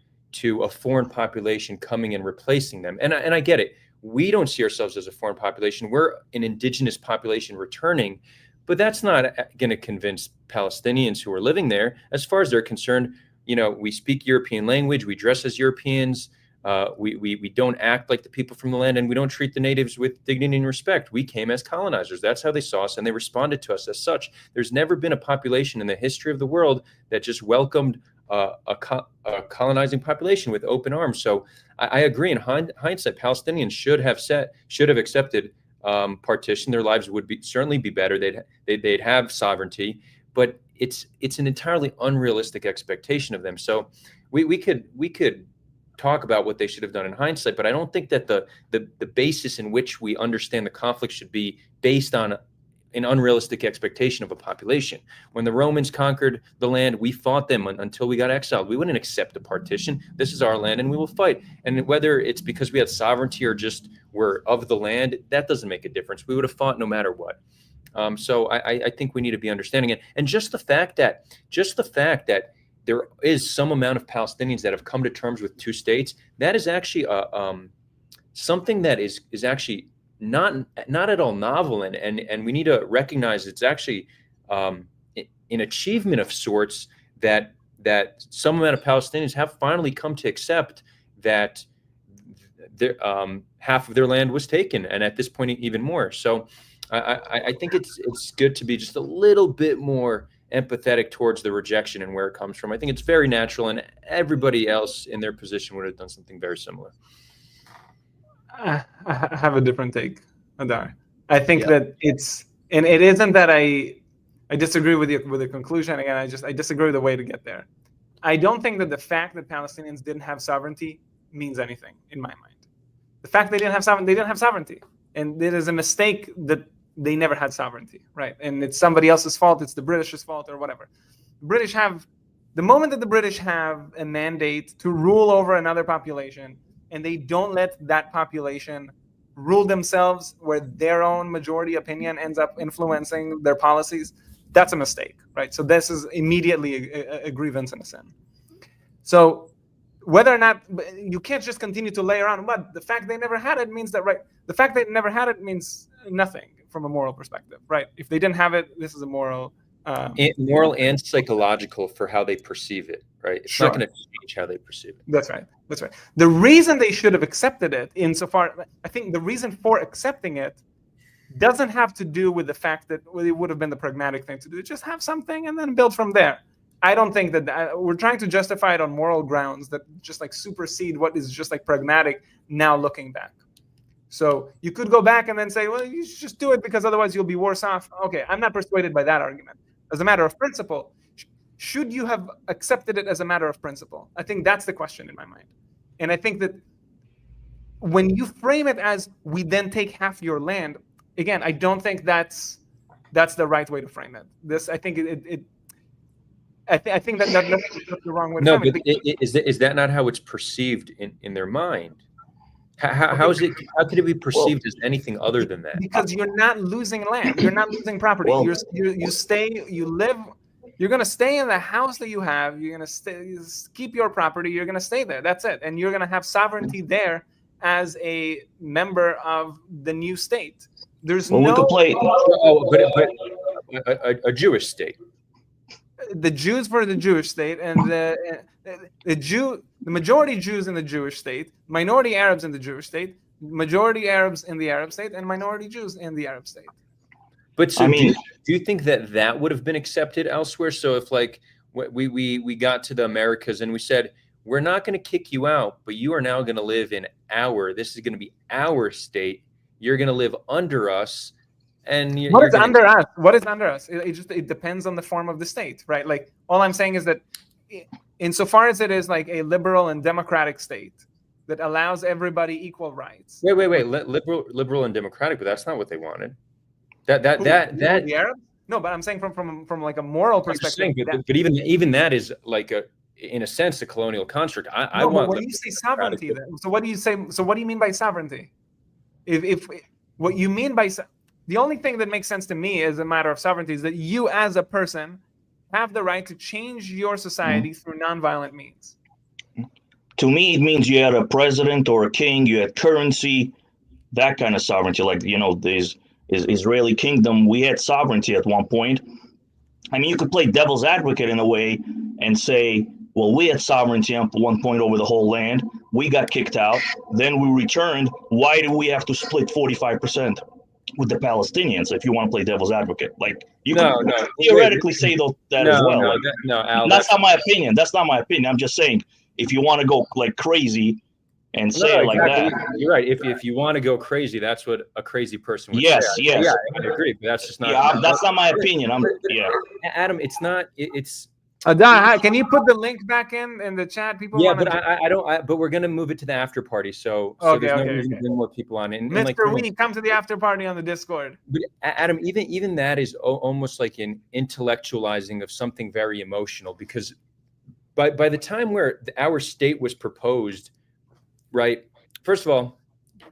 a foreign population coming and replacing them. And I get it. We don't see ourselves as a foreign population. We're an indigenous population returning, but that's not going to convince Palestinians who are living there. As far as they're concerned, we speak European language, we dress as Europeans, we don't act like the people from the land, and we don't treat the natives with dignity and respect. We came as colonizers. That's how they saw us, and they responded to us as such. There's never been a population in the history of the world that just welcomed a colonizing population with open arms. So I agree. In hindsight, Palestinians should have accepted partition. Their lives would certainly be better. They'd have sovereignty, but it's an entirely unrealistic expectation of them. So we could talk about what they should have done in hindsight, but I don't think that the basis in which we understand the conflict should be based on an unrealistic expectation of a population. When the Romans conquered the land, we fought them until we got exiled. We wouldn't accept a partition. This is our land and we will fight. And whether it's because we had sovereignty or just we're of the land, that doesn't make a difference. We would have fought no matter what. So I think we need to be understanding it. And just the fact that there is some amount of Palestinians that have come to terms with two states, that is actually something that is actually not at all novel, and we need to recognize it's actually an achievement of sorts that some amount of Palestinians have finally come to accept that half of their land was taken, and at this point even more. So I think it's good to be just a little bit more empathetic towards the rejection and where it comes from. I think it's very natural, and everybody else in their position would have done something very similar. I have a different take, Adar. I think that it isn't that I disagree with the conclusion. Again, I disagree with the way to get there. I don't think that the fact that Palestinians didn't have sovereignty means anything in my mind. The fact they didn't have sovereignty, and it is a mistake that they never had sovereignty, right? And it's somebody else's fault. It's the British's fault or whatever. The moment that the British have a mandate to rule over another population, and they don't let that population rule themselves, where their own majority opinion ends up influencing their policies, that's a mistake, right? So this is immediately a grievance and a sin. So whether or not, you can't just continue to lay around, but the fact they never had it means that, right? The fact they never had it means nothing from a moral perspective, right? If they didn't have it, this is a moral and psychological for how they perceive it, right? It's not going to change how they perceive it. That's right. The reason they should have accepted it, insofar, I think the reason for accepting it doesn't have to do with the fact that it would have been the pragmatic thing to do. Just have something and then build from there. I don't think that we're trying to justify it on moral grounds that just like supersede what is just like pragmatic now looking back. So you could go back and then say, well, you should just do it because otherwise you'll be worse off. Okay, I'm not persuaded by that argument. As a matter of principle, should you have accepted it as a matter of principle? I think that's the question in my mind. And I think that when you frame it as we then take half your land, again, I don't think that's the right way to frame it. I think I think that's the wrong way to frame it. Is that not how it's perceived in their mind? How could it be perceived as anything other than that? Because you're not losing land. You're not losing property. Well, you're going to stay in the house that you have. You're going to keep your property. You're going to stay there. That's it. And you're going to have sovereignty there as a member of the new state. There's we could play. But a Jewish state. The Jews for the Jewish state, and the majority Jews in the Jewish state, minority Arabs in the Jewish state, majority Arabs in the Arab state, and minority Jews in the Arab state. But so I mean, do you think that that would have been accepted elsewhere? So if like we got to the Americas and we said, we're not going to kick you out, but you are now going to live in this is going to be our state. You're going to live under us. And what is under us? What is under us? It depends on the form of the state, right? Like all I'm saying is that insofar as it is like a liberal and democratic state that allows everybody equal rights. Wait. Liberal and democratic, but that's not what they wanted. The Arabs? No, but I'm saying from like a moral perspective. But even that is like in a sense a colonial construct. I want. When you say sovereignty, then, so what do you say? So what do you mean by sovereignty? If what you mean by the only thing that makes sense to me as a matter of sovereignty is that you as a person have the right to change your society through nonviolent means. To me, it means you had a president or a king, you had currency, that kind of sovereignty. Like, there's Israeli kingdom, we had sovereignty at one point. I mean, you could play devil's advocate in a way and say, well, we had sovereignty at one point over the whole land. We got kicked out. Then we returned. Why do we have to split 45% with the Palestinians if you want to play devil's advocate? Like, you can theoretically say that as well. Al, that's not my opinion. That's not my opinion. I'm just saying, if you want to go like crazy and say it like that. You're right. If you want to go crazy, that's what a crazy person would say. Yes. Yeah, I agree. But that's just not. Yeah, that's not my opinion. Adam, it's not. It's. Adar, can you put the link back in the chat? People. Yeah, but I don't. But we're gonna move it to the after party. So there's no reason to bring more people on. And Mr. Wee, come to the after party on the Discord. But Adam, even that is almost like an intellectualizing of something very emotional, because by the time where our state was proposed, right? First of all,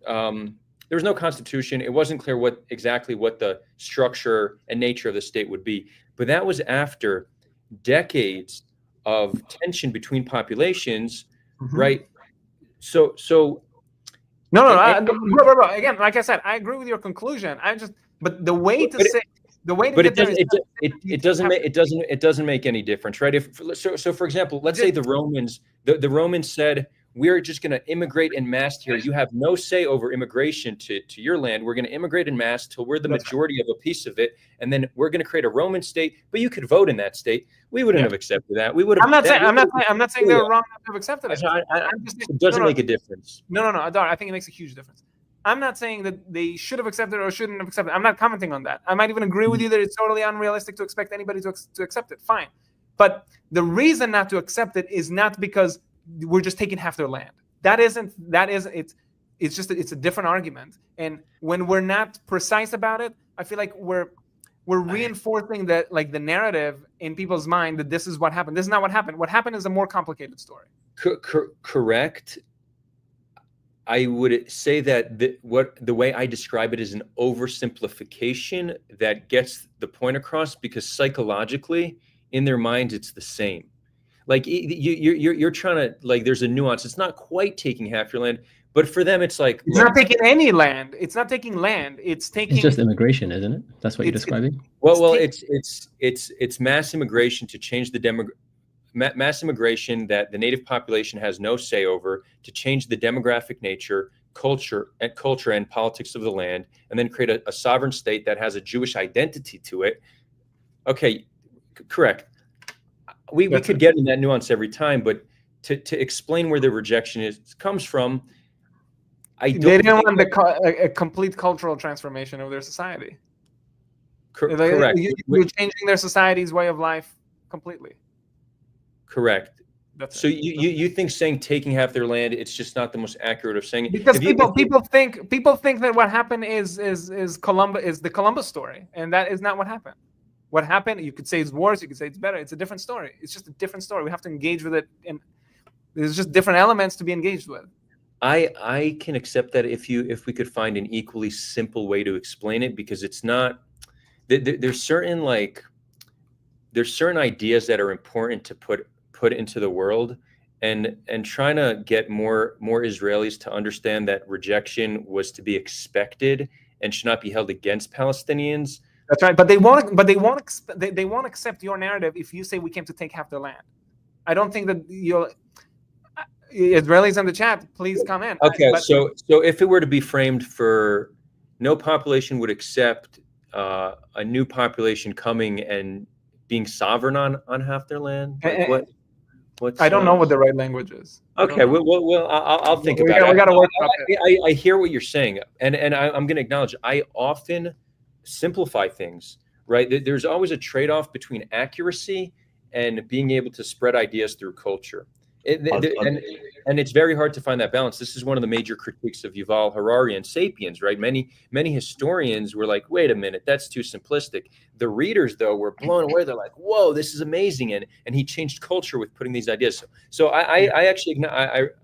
there was no constitution. It wasn't clear exactly what the structure and nature of the state would be. But that was after decades of tension between populations, right? So no, again, like I said, I agree with your conclusion. But the way to say the way to but get there it doesn't make any difference, right? So for example, let's say the Romans said, we're just going to immigrate en masse here. You have no say over immigration to your land. We're going to immigrate en masse till we're the majority of a piece of it, and then we're going to create a Roman state. But you could vote in that state. We wouldn't have accepted that. We would have. I'm not saying they were wrong not to have accepted it. It doesn't make a difference. No, Adar, I think it makes a huge difference. I'm not saying that they should have accepted it or shouldn't have accepted it. I'm not commenting on that. I might even agree with you that it's totally unrealistic to expect anybody to accept it. Fine, but the reason not to accept it is not because we're just taking half their land. It's a different argument. And when we're not precise about it, I feel like we're reinforcing that, like, the narrative in people's mind that this is what happened. This is not what happened. What happened is a more complicated story. Correct. I would say that the way I describe it is an oversimplification that gets the point across, because psychologically in their minds it's the same. Like you're trying to, like, there's a nuance. It's not quite taking half your land, but for them it's like it's not taking any land. It's not taking land. It's just immigration, isn't it? That's what you're describing. It's mass immigration to change the mass immigration that the native population has no say over, to change the demographic nature, culture and politics of the land, and then create a sovereign state that has a Jewish identity to it. Okay, correct. We could get in that nuance every time, but to explain where the rejection comes from, they didn't want a complete cultural transformation of their society. Correct. You're changing their society's way of life completely. Correct. So you think saying taking half their land, it's just not the most accurate of saying it, because people think that what happened is the Columbus story, and that is not what happened. What happened? You could say it's worse. You could say it's better. It's a different story. It's just a different story. We have to engage with it, and there's just different elements to be engaged with. I can accept that if we could find an equally simple way to explain it, because it's not. There's certain ideas that are important to put into the world, and trying to get more Israelis to understand that rejection was to be expected and should not be held against Palestinians. That's right, but they won't accept your narrative if you say we came to take half their land. I don't think that Israelis in the chat, please come in. Okay, so if it were to be framed for, no population would accept a new population coming and being sovereign on half their land? Like what's I don't know what the right language is. Okay, well, I'll think about it. We got to work on it. I hear what you're saying, and I'm going to acknowledge I often simplify things. Right, there's always a trade-off between accuracy and being able to spread ideas through culture. And it's very hard to find that balance. This is one of the major critiques of Yuval Harari and *Sapiens*, right? Many historians were like, wait a minute, that's too simplistic. The readers, though, were blown away. They're like, whoa, this is amazing. And he changed culture with putting these ideas. So I actually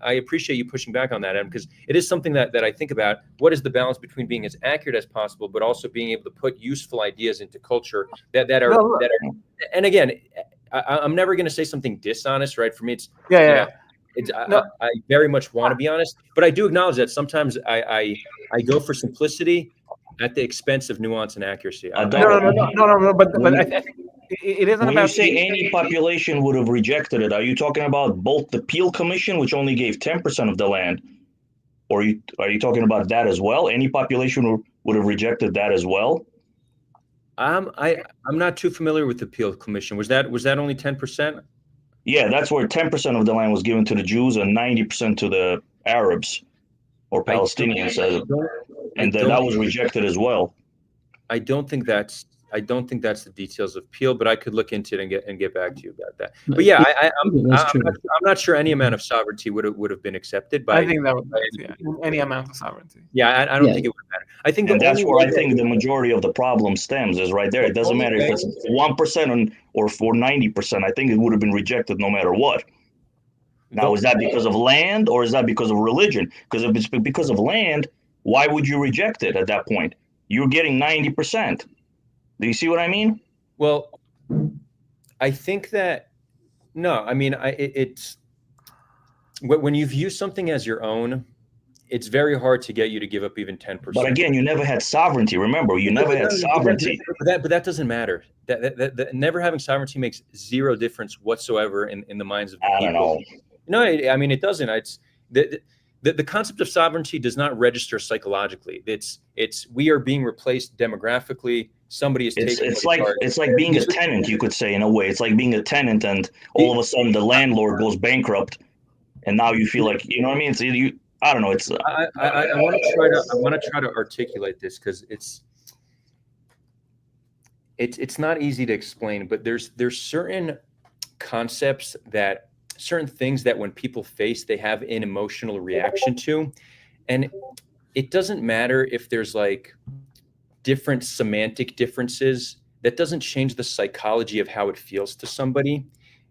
appreciate you pushing back on that, Adam, because it is something that I think about. What is the balance between being as accurate as possible, but also being able to put useful ideas into culture that are, and again, I'm never going to say something dishonest, right? For me, it's I very much want to be honest, but I do acknowledge that sometimes I go for simplicity at the expense of nuance and accuracy. No. But I think it isn't when about. You say any population would have rejected it, are you talking about both the Peel Commission, which only gave 10% of the land, or are you talking about that as well? Any population would have rejected that as well? I'm not too familiar with the Peel Commission. Was that only 10%? Yeah, that's where 10% of the land was given to the Jews and 90% to the Arabs or Palestinians, and then that was rejected as well. I don't think that's the details of Peel, but I could look into it and get back to you about that. But yeah, I'm not sure any amount of sovereignty would have been accepted by. I think that would any amount of sovereignty. Yeah, I don't think it would matter. I think that's where I think the majority of the problem stems is right there. It doesn't matter if it's 1% or for 90%. I think it would have been rejected no matter what. Now, is that because of land or is that because of religion? Because if it's because of land, why would you reject it at that point? You're getting 90%. Do you see what I mean? Well, I think that it's when you view something as your own, it's very hard to get you to give up even 10%. But again, you never had sovereignty. Remember, you never had sovereignty. But that doesn't matter. That never having sovereignty makes zero difference whatsoever in the minds of the people. I don't know. No, I mean it doesn't. It's the concept of sovereignty does not register psychologically. It's we are being replaced demographically. Somebody is taking. It's like being a tenant, you could say, in a way. It's like being a tenant, and all of a sudden the landlord goes bankrupt, and now you feel like, you know what I mean? I don't know. It's. I want to try to articulate this because it's not easy to explain, but there's certain concepts certain things that when people face, they have an emotional reaction to, and it doesn't matter if there's like different semantic differences. That doesn't change the psychology of how it feels to somebody.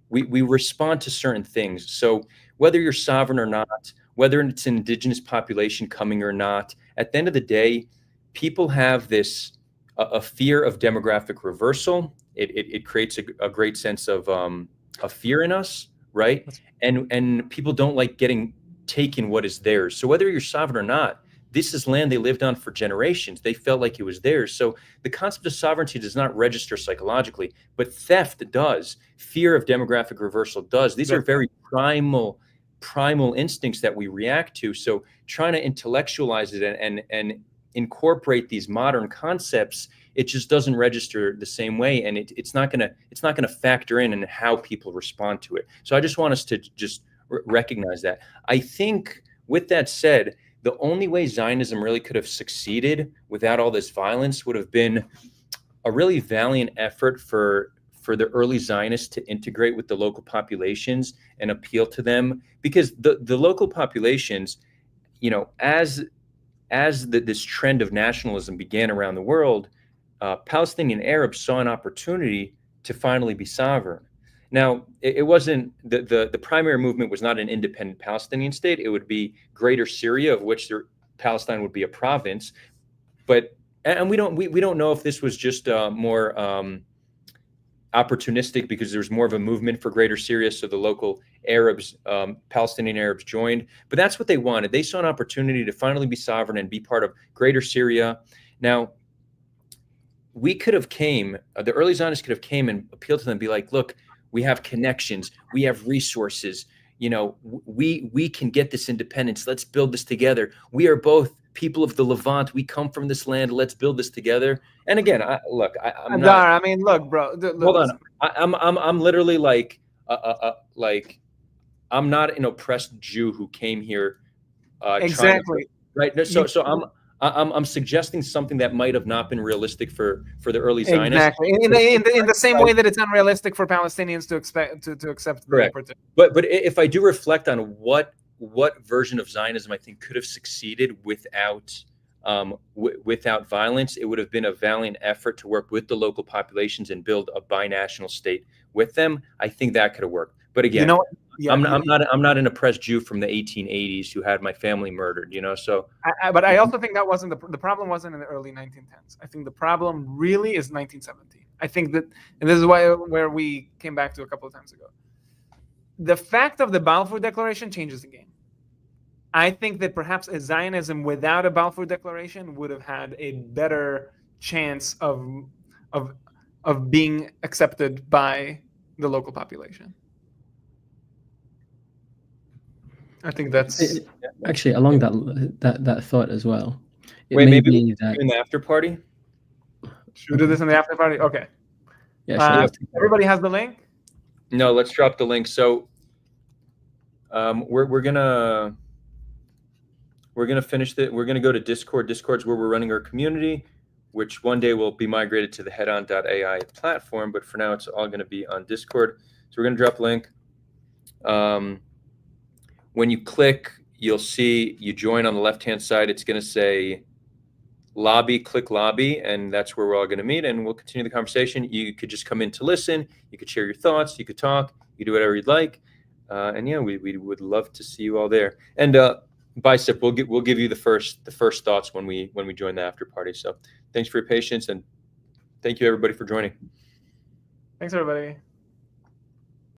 We respond to certain things. So whether you're sovereign or not, whether it's an indigenous population coming or not, at the end of the day, people have this a fear of demographic reversal. It creates a great sense of fear in us, right? And people don't like getting taken what is theirs. So whether you're sovereign or not, this is land they lived on for generations. They felt like it was theirs. So the concept of sovereignty does not register psychologically, but theft does. Fear of demographic reversal does. These are very primal instincts that we react to. So trying to intellectualize it and incorporate these modern concepts, it just doesn't register the same way, and it's not gonna factor in how people respond to it. So I just want us to just recognize that. I think with that said, the only way Zionism really could have succeeded without all this violence would have been a really valiant effort for the early Zionists to integrate with the local populations and appeal to them, because the local populations, as this trend of nationalism began around the world, Palestinian Arabs saw an opportunity to finally be sovereign. Now, it wasn't the primary movement was not an independent Palestinian state. It would be Greater Syria, of which Palestine would be a province. And we don't know if this was just more opportunistic because there's more of a movement for Greater Syria, so the local Arabs, Palestinian Arabs joined. But that's what they wanted. They saw an opportunity to finally be sovereign and be part of Greater Syria. Now, the early Zionists could have came and appealed to them and be like, look, we have connections, we have resources, we can get this independence. Let's build this together. We are both people of the Levant, we come from this land. Let's build this together. And again, I'm Adar, not. I mean, look, bro. Hold on. I'm literally like I'm not an oppressed Jew who came here. Exactly. Right. So I'm suggesting something that might have not been realistic for the early Zionists. Exactly. In the same way that it's unrealistic for Palestinians to expect to accept. Correct. But if I do reflect on what version of Zionism I think could have succeeded without without violence, it would have been a valiant effort to work with the local populations and build a binational state with them. I think that could have worked. But again, I'm not an oppressed Jew from the 1880s who had my family murdered. So. But I also think that wasn't the problem. Wasn't in the early 1910s. I think the problem really is 1970. I think that, and this is where we came back to a couple of times ago. The fact of the Balfour Declaration changes the game. I think that perhaps a Zionism without a Balfour Declaration would have had a better chance of being accepted by the local population. I think that's actually along that thought as well. Wait, maybe in the after party. Should we do this in the after party? Okay. Yeah. Everybody has the link. No, let's drop the link. So we're gonna finish it. We're gonna go to Discord. Discord's where we're running our community, which one day will be migrated to the HeadOn.ai platform. But for now, it's all gonna be on Discord. So we're gonna drop the link. When you click, you'll see you join on the left-hand side. It's gonna say lobby, click lobby, and that's where we're all gonna meet, and we'll continue the conversation. You could just come in to listen. You could share your thoughts. You could talk. You could do whatever you'd like. And yeah, we would love to see you all there. And Bicep, we'll give you the first thoughts when we join the after party. So thanks for your patience, and thank you everybody for joining. Thanks everybody.